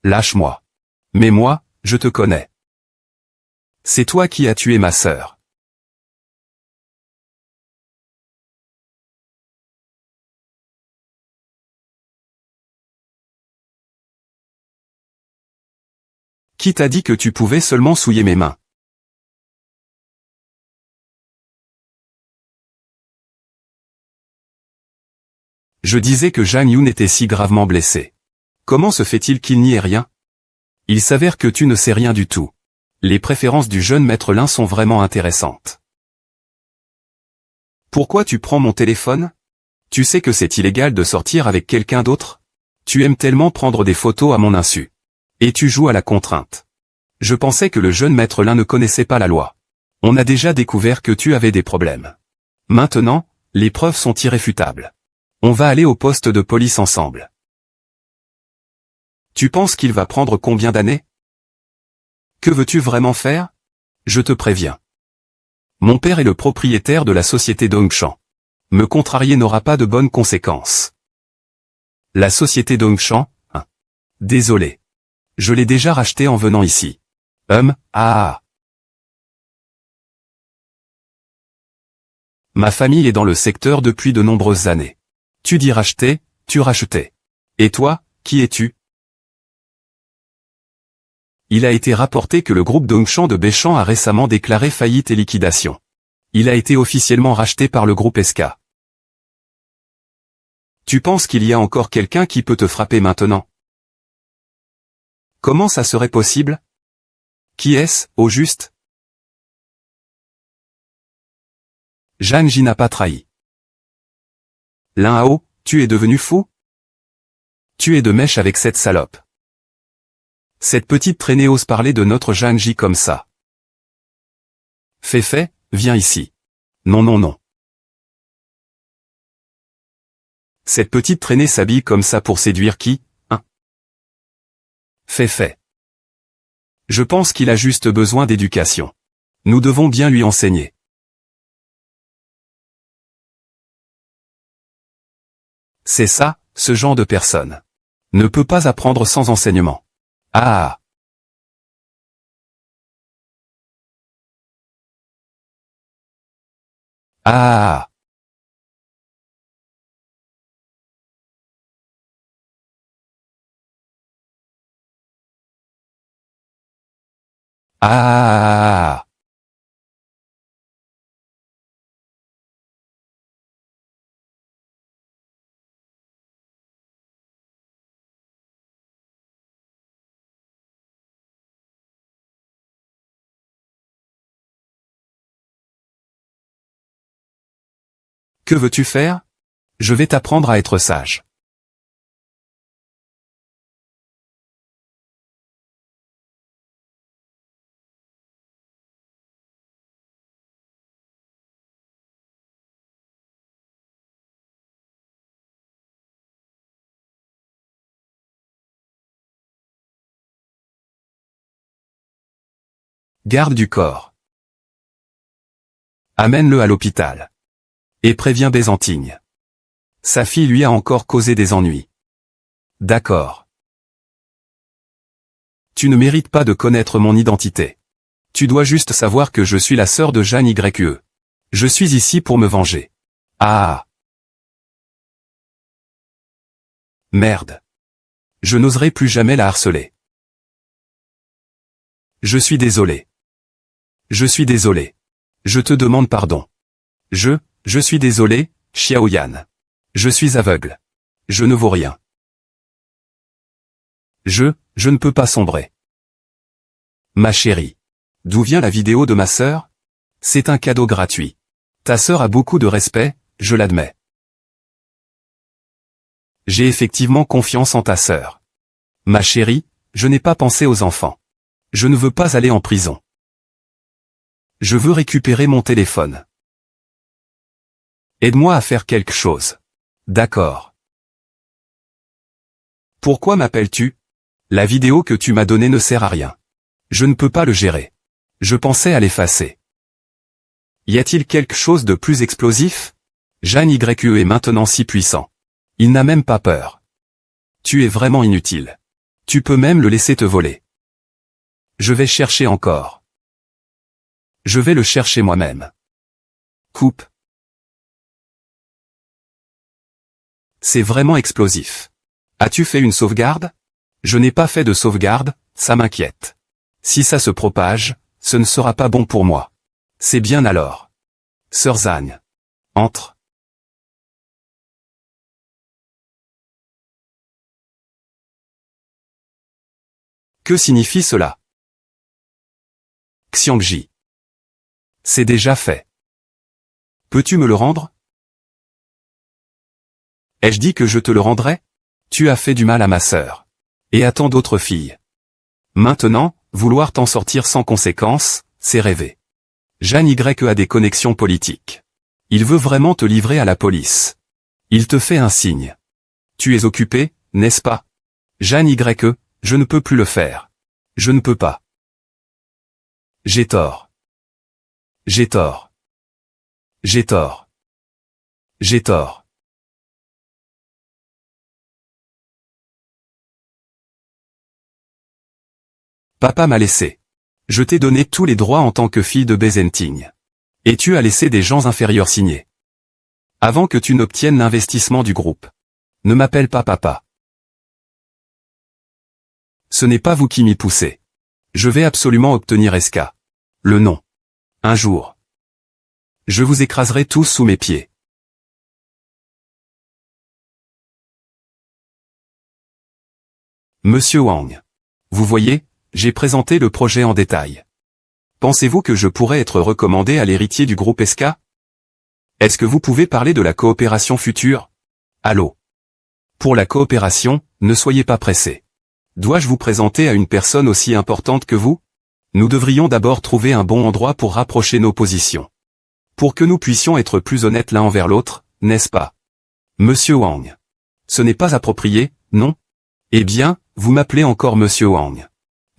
A: Lâche-moi. Mais moi, je te connais. C'est toi qui as tué ma sœur. Qui t'a dit que tu pouvais seulement souiller mes mains? Je disais que Jang Yoon était si gravement blessé. Comment se fait-il qu'il n'y ait rien? Il s'avère que tu ne sais rien du tout. Les préférences du jeune maître Lin sont vraiment intéressantes. Pourquoi tu prends mon téléphone? Tu sais que c'est illégal de sortir avec quelqu'un d'autre? Tu aimes tellement prendre des photos à mon insu. Et tu joues à la contrainte. Je pensais que le jeune maître Lin ne connaissait pas la loi. On a déjà découvert que tu avais des problèmes. Maintenant, les preuves sont irréfutables. On va aller au poste de police ensemble. Tu penses qu'il va prendre combien d'années? Que veux-tu vraiment faire? Je te préviens. Mon père est le propriétaire de la société Dongshan. Me contrarier n'aura pas de bonnes conséquences. La société Dongshan, hein. Désolé. Je l'ai déjà racheté en venant ici. Ah. Ma famille est dans le secteur depuis de nombreuses années. Tu dis racheter, tu rachetais. Et toi, qui es-tu? Il a été rapporté que le groupe Dongshan de Béchamp a récemment déclaré faillite et liquidation. Il a été officiellement racheté par le groupe SK. Tu penses qu'il y a encore quelqu'un qui peut te frapper maintenant? Comment ça serait possible? Qui est-ce, au juste? Jeanne J n'a pas trahi. Lin Hao, tu es devenu fou? Tu es de mèche avec cette salope. Cette petite traînée ose parler de notre Jeanne J comme ça. Fei, viens ici. Non. Cette petite traînée s'habille comme ça pour séduire qui, hein? Fei. Je pense qu'il a juste besoin d'éducation. Nous devons bien lui enseigner. C'est ça, ce genre de personne. Ne peut pas apprendre sans enseignement. Ah. Ah. Ah. Que veux-tu faire? Je vais t'apprendre à être sage. Garde du corps. Amène-le à l'hôpital. Et préviens Bézantigne. Sa fille lui a encore causé des ennuis. D'accord. Tu ne mérites pas de connaître mon identité. Tu dois juste savoir que je suis la sœur de Jeanne YE. Je suis ici pour me venger. Ah. Merde. Je n'oserai plus jamais la harceler. Je suis désolé. Je suis désolé. Je te demande pardon. Je suis désolé, Xiaoyan. Je suis aveugle. Je ne vaux rien. Je ne peux pas sombrer. Ma chérie. D'où vient la vidéo de ma sœur? C'est un cadeau gratuit. Ta sœur a beaucoup de respect, je l'admets. J'ai effectivement confiance en ta sœur. Ma chérie, je n'ai pas pensé aux enfants. Je ne veux pas aller en prison. Je veux récupérer mon téléphone. Aide-moi à faire quelque chose. D'accord. Pourquoi m'appelles-tu? La vidéo que tu m'as donnée ne sert à rien. Je ne peux pas le gérer. Je pensais à l'effacer. Y a-t-il quelque chose de plus explosif? Jeanne YE est maintenant si puissant. Il n'a même pas peur. Tu es vraiment inutile. Tu peux même le laisser te voler. Je vais chercher encore. Je vais le chercher moi-même. Coupe. C'est vraiment explosif. As-tu fait une sauvegarde? Je n'ai pas fait de sauvegarde, ça m'inquiète. Si ça se propage, ce ne sera pas bon pour moi. C'est bien alors. Sœur Zane. Entre. Que signifie cela? Xiangji. C'est déjà fait. Peux-tu me le rendre? Ai-je dit que je te le rendrais? Tu as fait du mal à ma sœur. Et à tant d'autres filles. Maintenant, vouloir t'en sortir sans conséquence, c'est rêver. Jeanne Y a des connexions politiques. Il veut vraiment te livrer à la police. Il te fait un signe. Tu es occupé, n'est-ce pas? Jeanne Y, je ne peux plus le faire. Je ne peux pas. J'ai tort. J'ai tort. J'ai tort. J'ai tort. Papa m'a laissé. Je t'ai donné tous les droits en tant que fille de Byzantine. Et tu as laissé des gens inférieurs signer. Avant que tu n'obtiennes l'investissement du groupe. Ne m'appelle pas papa. Ce n'est pas vous qui m'y poussez. Je vais absolument obtenir SK. Le nom. Un jour. Je vous écraserai tous sous mes pieds. Monsieur Wang. Vous voyez, j'ai présenté le projet en détail. Pensez-vous que je pourrais être recommandé à l'héritier du groupe SK? Est-ce que vous pouvez parler de la coopération future? Allô? Pour la coopération, ne soyez pas pressé. Dois-je vous présenter à une personne aussi importante que vous? Nous devrions d'abord trouver un bon endroit pour rapprocher nos positions. Pour que nous puissions être plus honnêtes l'un envers l'autre, n'est-ce pas? Monsieur Wang. Ce n'est pas approprié, non? Eh bien, vous m'appelez encore Monsieur Wang.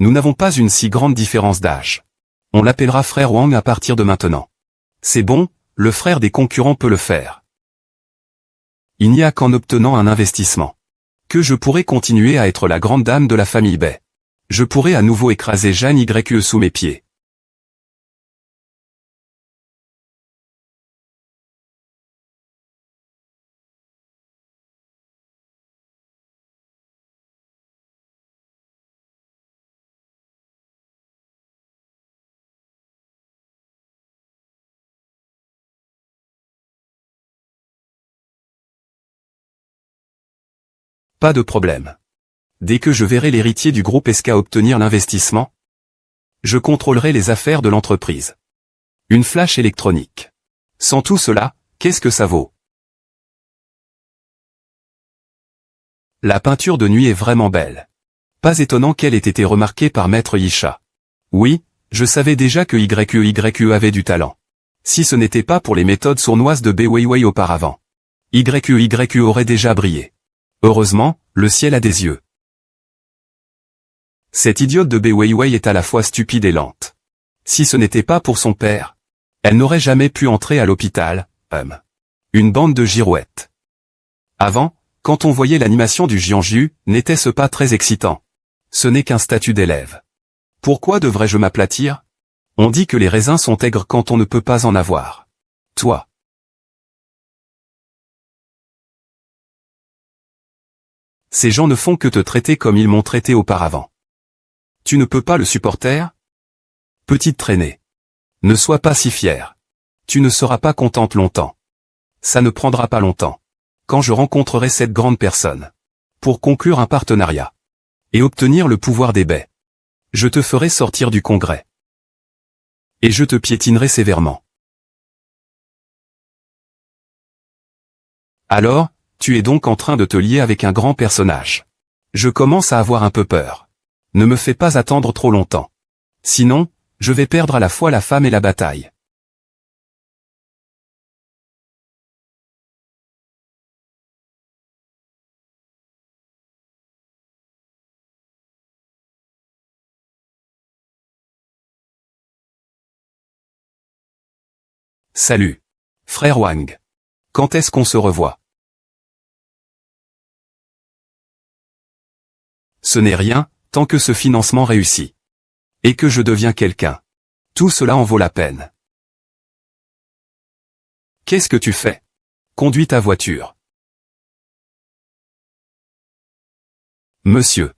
A: Nous n'avons pas une si grande différence d'âge. On l'appellera frère Wang à partir de maintenant. C'est bon, le frère des concurrents peut le faire. Il n'y a qu'en obtenant un investissement que je pourrai continuer à être la grande dame de la famille Bay. Je pourrai à nouveau écraser Jeanne YE sous mes pieds. Pas de problème. Dès que je verrai l'héritier du groupe SK obtenir l'investissement, je contrôlerai les affaires de l'entreprise. Une flash électronique. Sans tout cela, qu'est-ce que ça vaut? La peinture de nuit est vraiment belle. Pas étonnant qu'elle ait été remarquée par Maître Yisha. Oui, je savais déjà que YE avait du talent. Si ce n'était pas pour les méthodes sournoises de Weiwei auparavant. YE aurait déjà brillé. Heureusement, le ciel a des yeux. Cette idiote de Weiwei est à la fois stupide et lente. Si ce n'était pas pour son père, elle n'aurait jamais pu entrer à l'hôpital, Une bande de girouettes. Avant, quand on voyait l'animation du Jianju, n'était-ce pas très excitant? Ce n'est qu'un statut d'élève. Pourquoi devrais-je m'aplatir? On dit que les raisins sont aigres quand on ne peut pas en avoir. Toi. Ces gens ne font que te traiter comme ils m'ont traité auparavant. Tu ne peux pas le supporter? Petite traînée. Ne sois pas si fière. Tu ne seras pas contente longtemps. Ça ne prendra pas longtemps. Quand je rencontrerai cette grande personne. Pour conclure un partenariat. Et obtenir le pouvoir des baies. Je te ferai sortir du congrès. Et je te piétinerai sévèrement. Alors, tu es donc en train de te lier avec un grand personnage. Je commence à avoir un peu peur. Ne me fais pas attendre trop longtemps. Sinon, je vais perdre à la fois la femme et la bataille. Salut. Frère Wang. Quand est-ce qu'on se revoit? Ce n'est rien, tant que ce financement réussit. Et que je deviens quelqu'un. Tout cela en vaut la peine. Qu'est-ce que tu fais? Conduis ta voiture. Monsieur.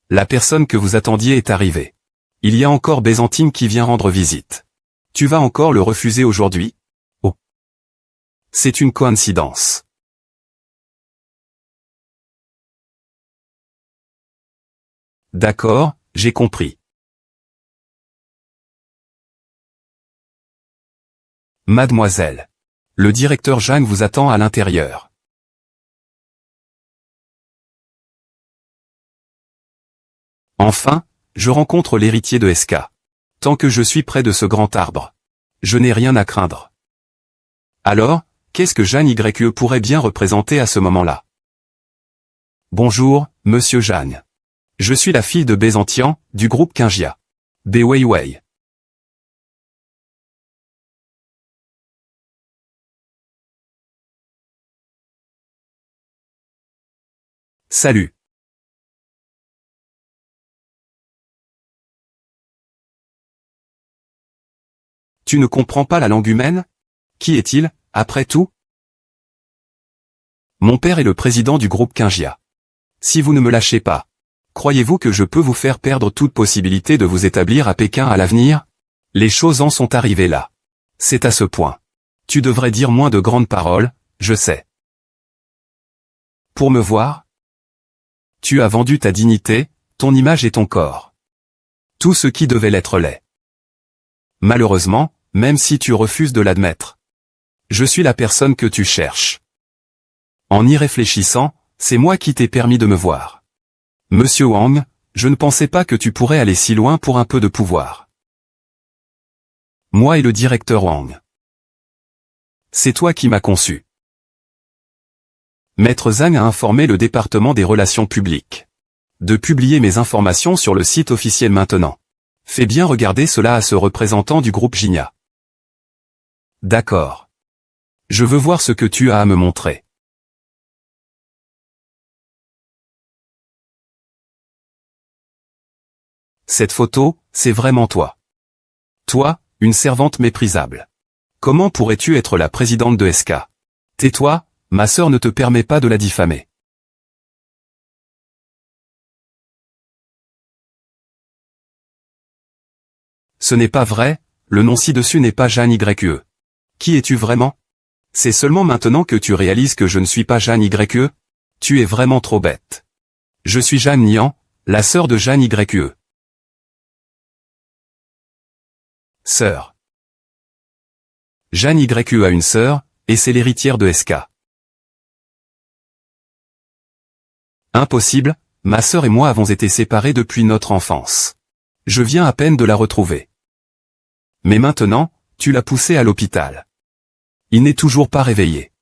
A: La personne que vous attendiez est arrivée. Il y a encore Byzantine qui vient rendre visite. Tu vas encore le refuser aujourd'hui? Oh. C'est une coïncidence. D'accord, j'ai compris. Mademoiselle. Le directeur Zhang vous attend à l'intérieur. Enfin, je rencontre l'héritier de SK. Tant que je suis près de ce grand arbre, je n'ai rien à craindre. Alors, qu'est-ce que Zhang YE pourrait bien représenter à ce moment-là? Bonjour, monsieur Zhang. Je suis la fille de Byzantian, du groupe Qingjia. Bei Weiwei. Salut. Tu ne comprends pas la langue humaine? Qui est-il, après tout? Mon père est le président du groupe Qingjia. Si vous ne me lâchez pas, croyez-vous que je peux vous faire perdre toute possibilité de vous établir à Pékin à l'avenir? Les choses en sont arrivées là. C'est à ce point. Tu devrais dire moins de grandes paroles, je sais. Pour me voir? Tu as vendu ta dignité, ton image et ton corps. Tout ce qui devait l'être l'est. Malheureusement, même si tu refuses de l'admettre. Je suis la personne que tu cherches. En y réfléchissant, c'est moi qui t'ai permis de me voir. Monsieur Wang, je ne pensais pas que tu pourrais aller si loin pour un peu de pouvoir. Moi et le directeur Wang. C'est toi qui m'as conçu. Maître Zhang a informé le département des relations publiques de publier mes informations sur le site officiel maintenant. Fais bien regarder cela à ce représentant du groupe Jinja. D'accord. Je veux voir ce que tu as à me montrer. Cette photo, c'est vraiment toi. Toi, une servante méprisable. Comment pourrais-tu être la présidente de SK? Tais-toi, ma sœur ne te permet pas de la diffamer. Ce n'est pas vrai, le nom ci-dessus n'est pas Zhang YE. Qui es-tu vraiment? C'est seulement maintenant que tu réalises que je ne suis pas Zhang YE? Tu es vraiment trop bête. Je suis Zhang Nian, la sœur de Zhang YE. Sœur. Zhang YE a une sœur, et c'est l'héritière de SK. Impossible, ma sœur et moi avons été séparés depuis notre enfance. Je viens à peine de la retrouver. Mais maintenant, tu l'as poussé à l'hôpital. Il n'est toujours pas réveillé.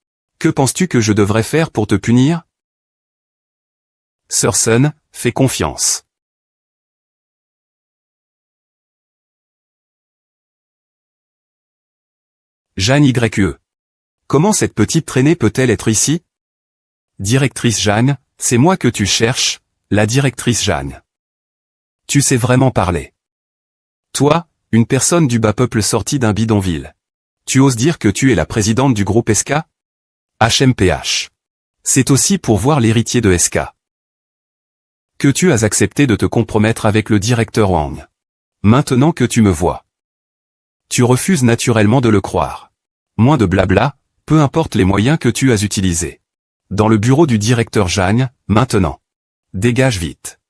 A: Que penses-tu que je devrais faire pour te punir? Sœur Sun, fais confiance. Zhang YE. Comment cette petite traînée peut-elle être ici? Directrice Zhang, c'est moi que tu cherches, la directrice Zhang. Tu sais vraiment parler. Toi, une personne du bas peuple sortie d'un bidonville. Tu oses dire que tu es la présidente du groupe SK? HMPH. C'est aussi pour voir l'héritier de SK. Que tu as accepté de te compromettre avec le directeur Wang. Maintenant que tu me vois. Tu refuses naturellement de le croire. Moins de blabla, peu importe les moyens que tu as utilisés. Dans le bureau du directeur Zhang, maintenant. Dégage vite.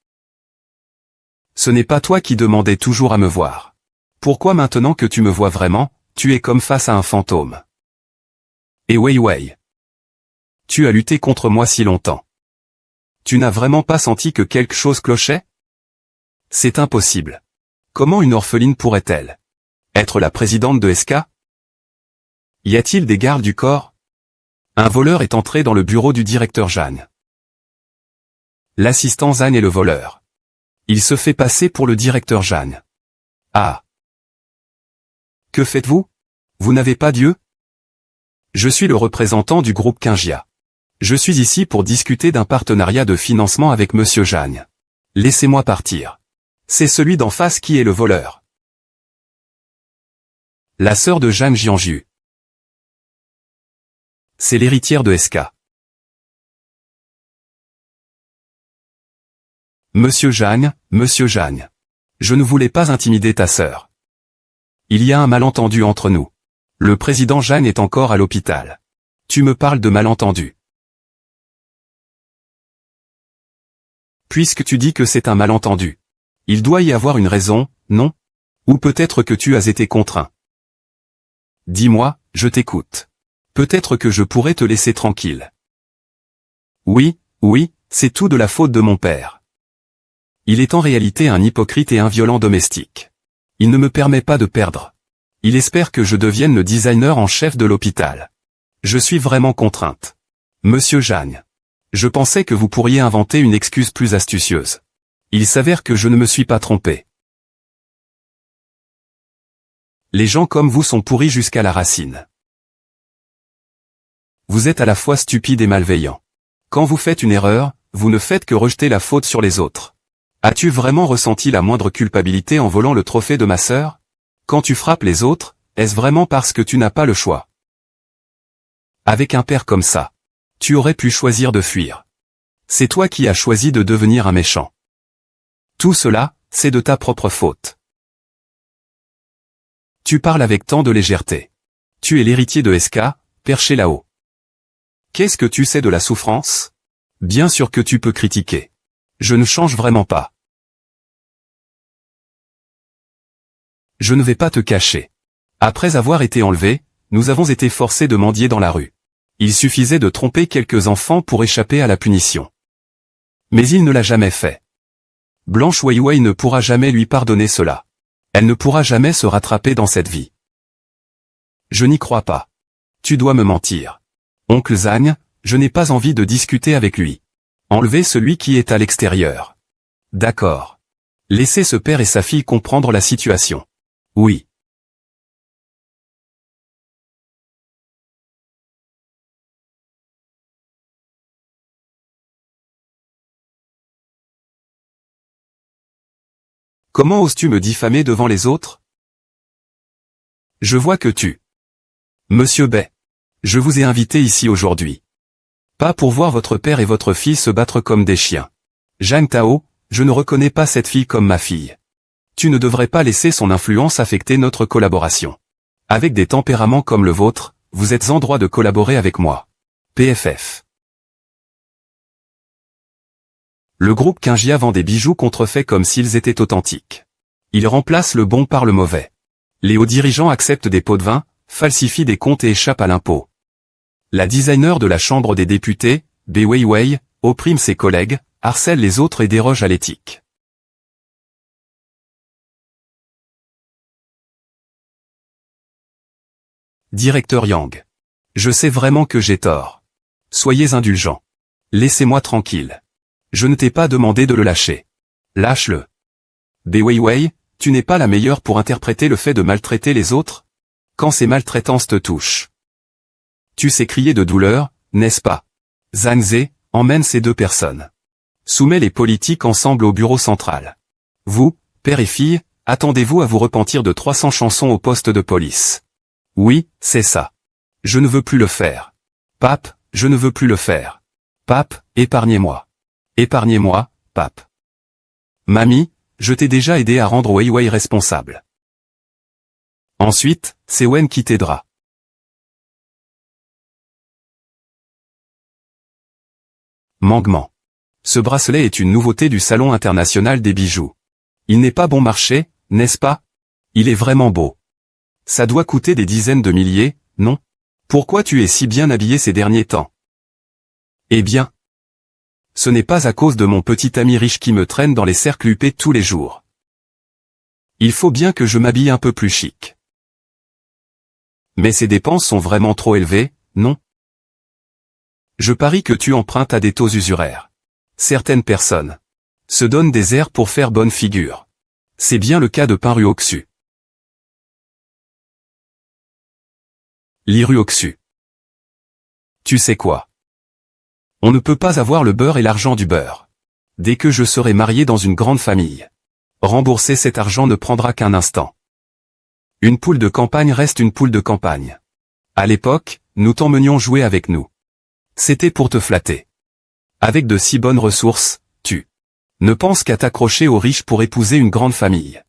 A: Ce n'est pas toi qui demandais toujours à me voir. Pourquoi maintenant que tu me vois vraiment, tu es comme face à un fantôme? Et Wei Wei. Tu as lutté contre moi si longtemps. Tu n'as vraiment pas senti que quelque chose clochait? C'est impossible. Comment une orpheline pourrait-elle être la présidente de SK? Y a-t-il des gardes du corps? Un voleur est entré dans le bureau du directeur Jeanne. L'assistant Zhang est le voleur. Il se fait passer pour le directeur Jeanne. Ah. Que faites-vous? Vous n'avez pas d'yeux? Je suis le représentant du groupe Kingia. Je suis ici pour discuter d'un partenariat de financement avec Monsieur Jeanne. Laissez-moi partir. C'est celui d'en face qui est le voleur. La sœur de Jeanne Jianju. C'est l'héritière de SK. Monsieur Jeanne, je ne voulais pas intimider ta sœur. Il y a un malentendu entre nous. Le président Jeanne est encore à l'hôpital. Tu me parles de malentendu. Puisque tu dis que c'est un malentendu. Il doit y avoir une raison, non? Ou peut-être que tu as été contraint. Dis-moi, je t'écoute. Peut-être que je pourrais te laisser tranquille. Oui, c'est tout de la faute de mon père. Il est en réalité un hypocrite et un violent domestique. Il ne me permet pas de perdre. Il espère que je devienne le designer en chef de l'hôpital. Je suis vraiment contrainte. Monsieur Jeanne. Je pensais que vous pourriez inventer une excuse plus astucieuse. Il s'avère que je ne me suis pas trompé. Les gens comme vous sont pourris jusqu'à la racine. Vous êtes à la fois stupide et malveillant. Quand vous faites une erreur, vous ne faites que rejeter la faute sur les autres. As-tu vraiment ressenti la moindre culpabilité en volant le trophée de ma sœur? Quand tu frappes les autres, est-ce vraiment parce que tu n'as pas le choix? Avec un père comme ça, tu aurais pu choisir de fuir. C'est toi qui as choisi de devenir un méchant. Tout cela, c'est de ta propre faute. Tu parles avec tant de légèreté. Tu es l'héritier de SK, perché là-haut. Qu'est-ce que tu sais de la souffrance? Bien sûr que tu peux critiquer. Je ne change vraiment pas. Je ne vais pas te cacher. Après avoir été enlevés, nous avons été forcés de mendier dans la rue. Il suffisait de tromper quelques enfants pour échapper à la punition. Mais il ne l'a jamais fait. Blanche Wei Wei ne pourra jamais lui pardonner cela. Elle ne pourra jamais se rattraper dans cette vie. Je n'y crois pas. Tu dois me mentir. Oncle Zhang, je n'ai pas envie de discuter avec lui. Enlevez celui qui est à l'extérieur. D'accord. Laissez ce père et sa fille comprendre la situation. Oui. Comment oses-tu me diffamer devant les autres? Je vois que tu... Monsieur Bai. Je vous ai invité ici aujourd'hui. Pas pour voir votre père et votre fille se battre comme des chiens. Zhang Tao, je ne reconnais pas cette fille comme ma fille. Tu ne devrais pas laisser son influence affecter notre collaboration. Avec des tempéraments comme le vôtre, vous êtes en droit de collaborer avec moi. PFF. Le groupe Kingia vend des bijoux contrefaits comme s'ils étaient authentiques. Il remplace le bon par le mauvais. Les hauts dirigeants acceptent des pots de vin, falsifient des comptes et échappent à l'impôt. La designer de la Chambre des députés, Bai Weiwei, opprime ses collègues, harcèle les autres et déroge à l'éthique. Directeur Yang. Je sais vraiment que j'ai tort. Soyez indulgent. Laissez-moi tranquille. Je ne t'ai pas demandé de le lâcher. Lâche-le. Bai Weiwei, tu n'es pas la meilleure pour interpréter le fait de maltraiter les autres? Quand ces maltraitances te touchent. Tu sais crier de douleur, n'est-ce pas? Zhang Ze, emmène ces deux personnes. Soumets les politiques ensemble au bureau central. Vous, père et fille, attendez-vous à vous repentir de 300 chansons au poste de police. Oui, c'est ça. Je ne veux plus le faire. Pape, je ne veux plus le faire. Pape, épargnez-moi. Épargnez-moi, pape. Mamie, je t'ai déjà aidé à rendre Wei Wei responsable. Ensuite, c'est Wen qui t'aidera. Mangement. Ce bracelet est une nouveauté du Salon international des bijoux. Il n'est pas bon marché, n'est-ce pas? Il est vraiment beau. Ça doit coûter des dizaines de milliers, non? Pourquoi tu es si bien habillé ces derniers temps? Eh bien, ce n'est pas à cause de mon petit ami riche qui me traîne dans les cercles huppés tous les jours. Il faut bien que je m'habille un peu plus chic. Mais ces dépenses sont vraiment trop élevées, non? Je parie que tu empruntes à des taux usuraires. Certaines personnes se donnent des airs pour faire bonne figure. C'est bien le cas de Ryuoxu. Ryuoxu. Tu sais quoi? On ne peut pas avoir le beurre et l'argent du beurre. Dès que je serai marié dans une grande famille, rembourser cet argent ne prendra qu'un instant. Une poule de campagne reste une poule de campagne. À l'époque, nous t'emmenions jouer avec nous. C'était pour te flatter. Avec de si bonnes ressources, tu ne penses qu'à t'accrocher aux riches pour épouser une grande famille.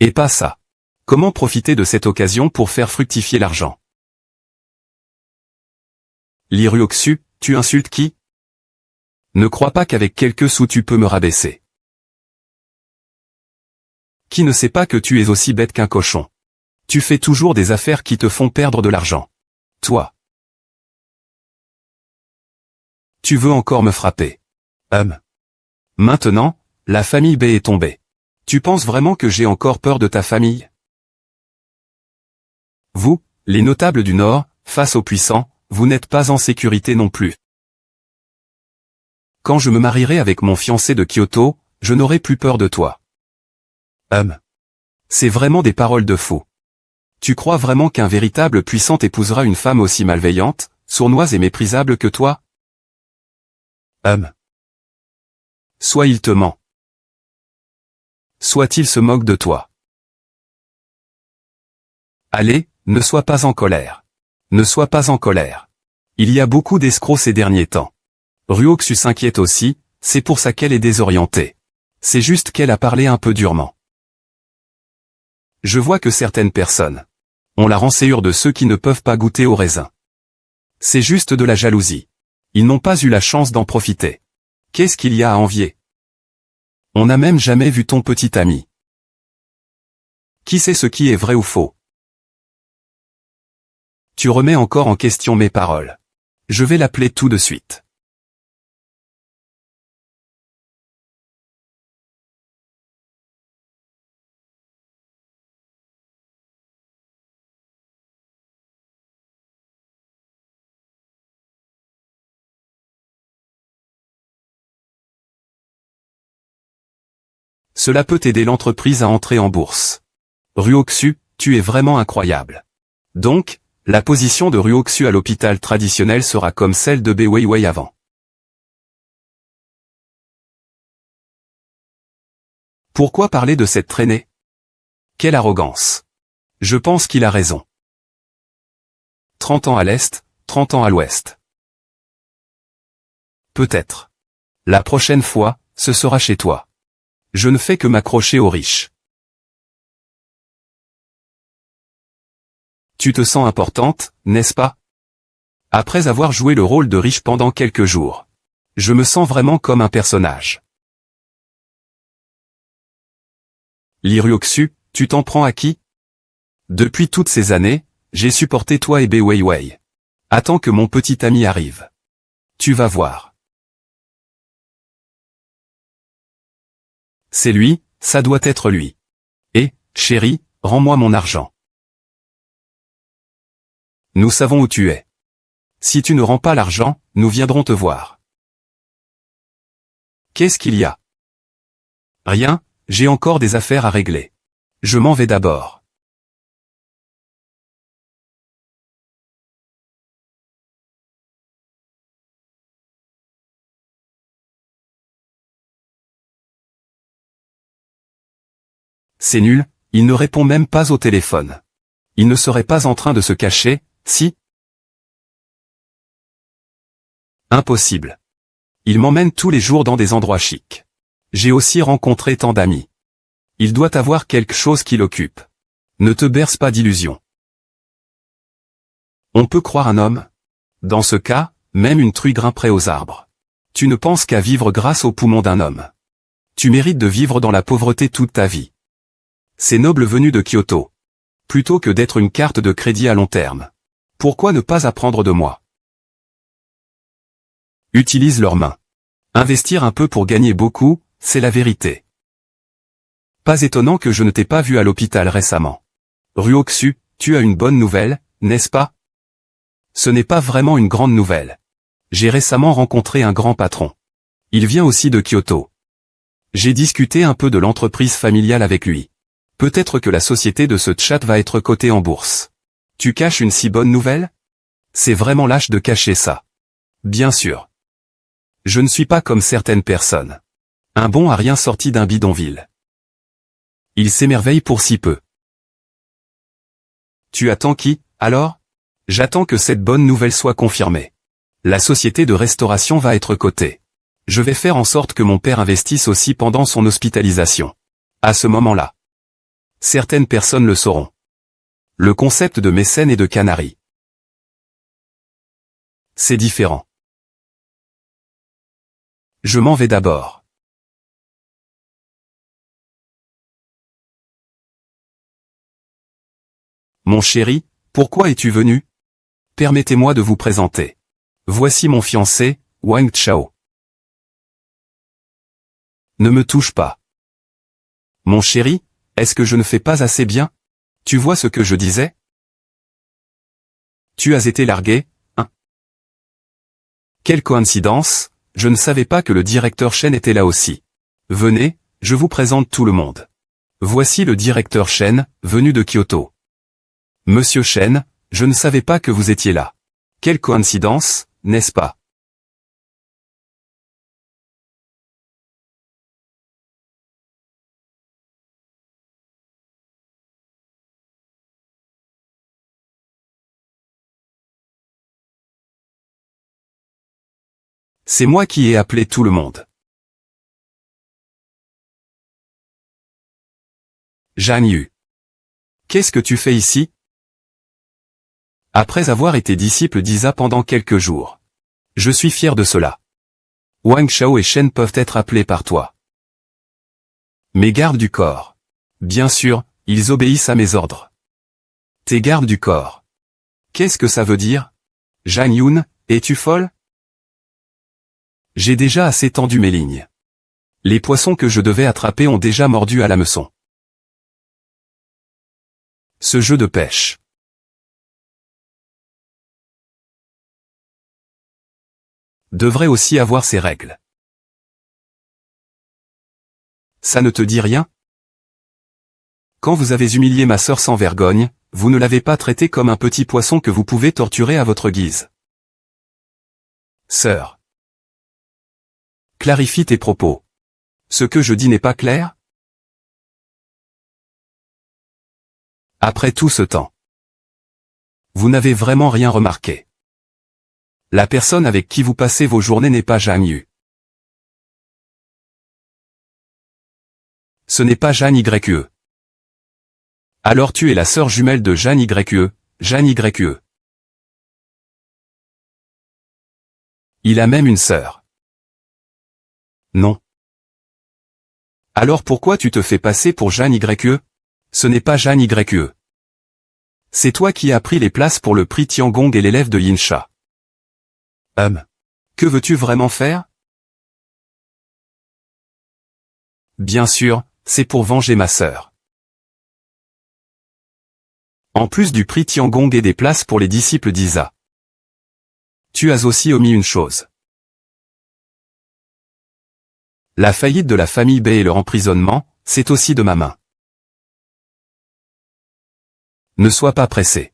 A: Et pas ça. Comment profiter de cette occasion pour faire fructifier l'argent? Ryuoxu, tu insultes qui? Ne crois pas qu'avec quelques sous tu peux me rabaisser. Qui ne sait pas que tu es aussi bête qu'un cochon? Tu fais toujours des affaires qui te font perdre de l'argent. Toi. Tu veux encore me frapper? Maintenant, la famille B est tombée. Tu penses vraiment que j'ai encore peur de ta famille? Vous, les notables du Nord, face aux puissants, vous n'êtes pas en sécurité non plus. Quand je me marierai avec mon fiancé de Kyoto, je n'aurai plus peur de toi. C'est vraiment des paroles de fou. Tu crois vraiment qu'un véritable puissant épousera une femme aussi malveillante, sournoise et méprisable que toi? Soit il te ment. Soit il se moque de toi. Allez, ne sois pas en colère. Ne sois pas en colère. Il y a beaucoup d'escrocs ces derniers temps. Ryuoxu s'inquiète aussi, c'est pour ça qu'elle est désorientée. C'est juste qu'elle a parlé un peu durement. Je vois que certaines personnes ont la rancœur de ceux qui ne peuvent pas goûter au raisin. C'est juste de la jalousie. Ils n'ont pas eu la chance d'en profiter. Qu'est-ce qu'il y a à envier? On n'a même jamais vu ton petit ami. Qui sait ce qui est vrai ou faux? Tu remets encore en question mes paroles. Je vais l'appeler tout de suite. Cela peut aider l'entreprise à entrer en bourse. Ryuoxu, tu es vraiment incroyable. Donc, la position de Ryuoxu à l'hôpital traditionnel sera comme celle de B Weiwei avant. Pourquoi parler de cette traînée? Quelle arrogance. Je pense qu'il a raison. 30 ans à l'est, 30 ans à l'ouest. Peut-être. La prochaine fois, ce sera chez toi. Je ne fais que m'accrocher aux riches. Tu te sens importante, n'est-ce pas? Après avoir joué le rôle de riche pendant quelques jours, je me sens vraiment comme un personnage. Ryuoxu, tu t'en prends à qui? Depuis toutes ces années, j'ai supporté toi et B Weiwei. Attends que mon petit ami arrive. Tu vas voir. C'est lui, ça doit être lui. Et, chérie, rends-moi mon argent. Nous savons où tu es. Si tu ne rends pas l'argent, nous viendrons te voir. Qu'est-ce qu'il y a? Rien, j'ai encore des affaires à régler. Je m'en vais d'abord. C'est nul, il ne répond même pas au téléphone. Il ne serait pas en train de se cacher, si? Impossible. Il m'emmène tous les jours dans des endroits chics. J'ai aussi rencontré tant d'amis. Il doit avoir quelque chose qui l'occupe. Ne te berce pas d'illusions. On peut croire un homme? Dans ce cas, même une truie grimperait aux arbres. Tu ne penses qu'à vivre grâce aux poumons d'un homme. Tu mérites de vivre dans la pauvreté toute ta vie. C'est noble venu de Kyoto. Plutôt que d'être une carte de crédit à long terme. Pourquoi ne pas apprendre de moi? Utilise leurs mains. Investir un peu pour gagner beaucoup, c'est la vérité. Pas étonnant que je ne t'ai pas vu à l'hôpital récemment. Ryoksu, tu as une bonne nouvelle, n'est-ce pas? Ce n'est pas vraiment une grande nouvelle. J'ai récemment rencontré un grand patron. Il vient aussi de Kyoto. J'ai discuté un peu de l'entreprise familiale avec lui. Peut-être que la société de ce chat va être cotée en bourse. Tu caches une si bonne nouvelle? C'est vraiment lâche de cacher ça. Bien sûr. Je ne suis pas comme certaines personnes. Un bon a rien sorti d'un bidonville. Il s'émerveille pour si peu. Tu attends qui, alors? J'attends que cette bonne nouvelle soit confirmée. La société de restauration va être cotée. Je vais faire en sorte que mon père investisse aussi pendant son hospitalisation. À ce moment-là. Certaines personnes le sauront. Le concept de mécène et de canari. C'est différent. Je m'en vais d'abord. Mon chéri, pourquoi es-tu venu? Permettez-moi de vous présenter. Voici mon fiancé, Wang Chao. Ne me touche pas. Mon chéri, est-ce que je ne fais pas assez bien? Tu vois ce que je disais? Tu as été largué, hein? Quelle coïncidence, je ne savais pas que le directeur Shen était là aussi. Venez, je vous présente tout le monde. Voici le directeur Shen, venu de Kyoto. Monsieur Shen, je ne savais pas que vous étiez là. Quelle coïncidence, n'est-ce pas? C'est moi qui ai appelé tout le monde. Zhang Yu. Qu'est-ce que tu fais ici? Après avoir été disciple d'Isa pendant quelques jours. Je suis fier de cela. Wang Chao et Shen peuvent être appelés par toi. Mes gardes du corps. Bien sûr, ils obéissent à mes ordres. Tes gardes du corps. Qu'est-ce que ça veut dire? Zhang Yun, es-tu folle? J'ai déjà assez tendu mes lignes. Les poissons que je devais attraper ont déjà mordu à l'hameçon. Ce jeu de pêche. Devrait aussi avoir ses règles. Ça ne te dit rien? Quand vous avez humilié ma sœur sans vergogne, vous ne l'avez pas traitée comme un petit poisson que vous pouvez torturer à votre guise. Sœur. Clarifie tes propos. Ce que je dis n'est pas clair? Après tout ce temps. Vous n'avez vraiment rien remarqué. La personne avec qui vous passez vos journées n'est pas Zhang Yu. Ce n'est pas Zhang Yue. Alors tu es la sœur jumelle de Zhang Yue, Zhang Yue. Il a même une sœur. Non. Alors pourquoi tu te fais passer pour Zhang Yue? Ce n'est pas Zhang Yue. C'est toi qui as pris les places pour le prix Tiangong et l'élève de Yinsha. Que veux-tu vraiment faire? Bien sûr, c'est pour venger ma sœur. En plus du prix Tiangong et des places pour les disciples d'Isa. Tu as aussi omis une chose. La faillite de la famille Bei et leur emprisonnement, c'est aussi de ma main. Ne sois pas pressé.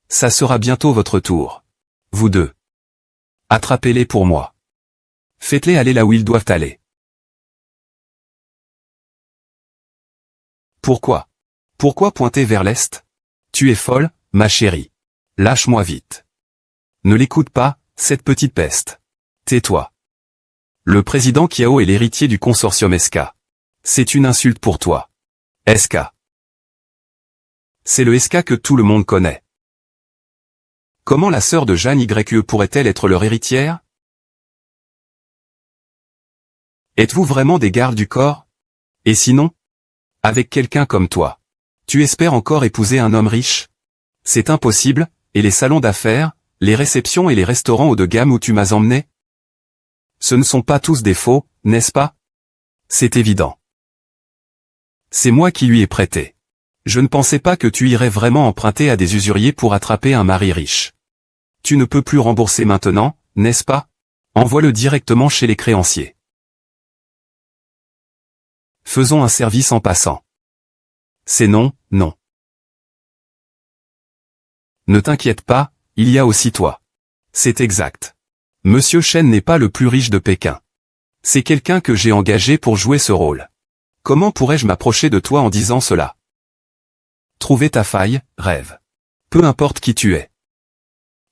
A: Ça sera bientôt votre tour. Vous deux. Attrapez-les pour moi. Faites-les aller là où ils doivent aller. Pourquoi? Pourquoi pointer vers l'est? Tu es folle, ma chérie. Lâche-moi vite. Ne l'écoute pas, cette petite peste. Tais-toi. Le président Kiao est l'héritier du consortium SK. C'est une insulte pour toi. SK. C'est le SK que tout le monde connaît. Comment la sœur de Zhang Yue pourrait-elle être leur héritière? Êtes-vous vraiment des gardes du corps? Et sinon? Avec quelqu'un comme toi. Tu espères encore épouser un homme riche? C'est impossible, et les salons d'affaires, les réceptions et les restaurants haut de gamme où tu m'as emmené? Ce ne sont pas tous des faux, n'est-ce pas? C'est évident. C'est moi qui lui ai prêté. Je ne pensais pas que tu irais vraiment emprunter à des usuriers pour attraper un mari riche. Tu ne peux plus rembourser maintenant, n'est-ce pas? Envoie-le directement chez les créanciers. Faisons un service en passant. C'est non, non. Ne t'inquiète pas, il y a aussi toi. C'est exact. Monsieur Chen n'est pas le plus riche de Pékin. C'est quelqu'un que j'ai engagé pour jouer ce rôle. Comment pourrais-je m'approcher de toi en disant cela? Trouver ta faille, rêve. Peu importe qui tu es.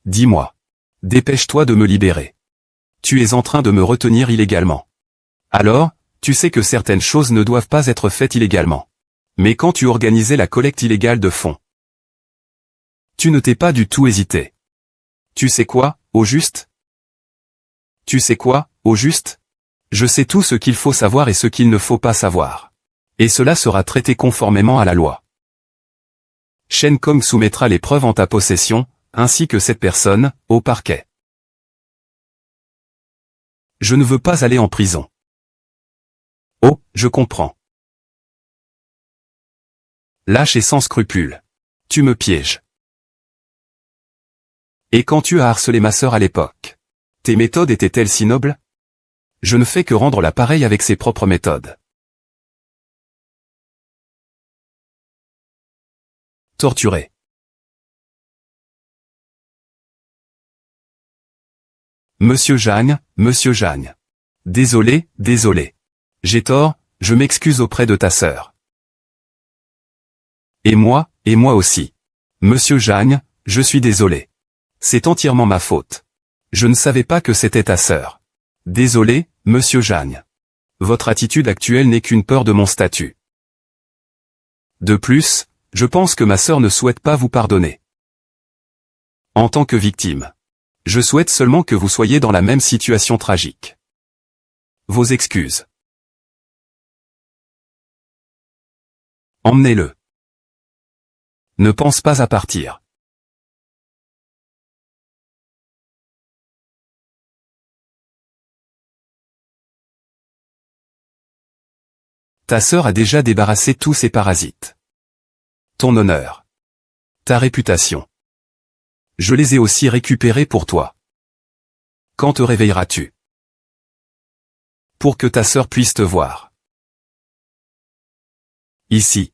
A: Dis-moi. Dépêche-toi de me libérer. Tu es en train de me retenir illégalement. Alors, tu sais que certaines choses ne doivent pas être faites illégalement. Mais quand tu organisais la collecte illégale de fonds, tu ne t'es pas du tout hésité. Tu sais quoi, au juste? Tu sais quoi, au juste? Je sais tout ce qu'il faut savoir et ce qu'il ne faut pas savoir. Et cela sera traité conformément à la loi. Shen Kong soumettra les preuves en ta possession, ainsi que cette personne, au parquet. Je ne veux pas aller en prison. Oh, je comprends. Lâche et sans scrupule. Tu me pièges. Et quand tu as harcelé ma sœur à l'époque, tes méthodes étaient-elles si nobles? Je ne fais que rendre la pareille avec ses propres méthodes. Torturé. Monsieur Jagne, Monsieur Jagne. Désolé, désolé. J'ai tort, je m'excuse auprès de ta sœur. Et moi aussi. Monsieur Jagne, je suis désolé. C'est entièrement ma faute. Je ne savais pas que c'était ta sœur. Désolé, Monsieur Jagne. Votre attitude actuelle n'est qu'une peur de mon statut. De plus, je pense que ma sœur ne souhaite pas vous pardonner. En tant que victime, je souhaite seulement que vous soyez dans la même situation tragique. Vos excuses. Emmenez-le. Ne pense pas à partir. Ta sœur a déjà débarrassé tous ses parasites. Ton honneur. Ta réputation. Je les ai aussi récupérés pour toi. Quand te réveilleras-tu? Pour que ta sœur puisse te voir. Ici.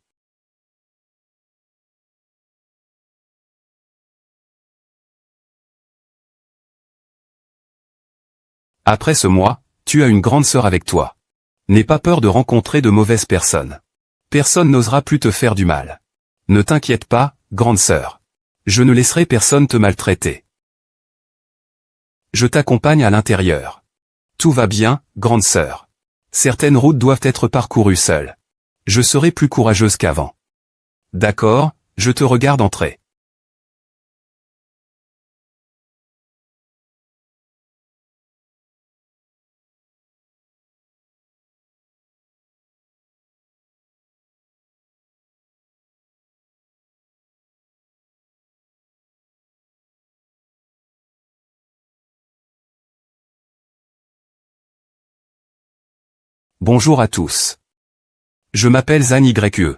A: Après ce mois, tu as une grande sœur avec toi. N'aie pas peur de rencontrer de mauvaises personnes. Personne n'osera plus te faire du mal. Ne t'inquiète pas, grande sœur. Je ne laisserai personne te maltraiter. Je t'accompagne à l'intérieur. Tout va bien, grande sœur. Certaines routes doivent être parcourues seules. Je serai plus courageuse qu'avant. D'accord, je te regarde entrer. Bonjour à tous. Je m'appelle Zhang Yue.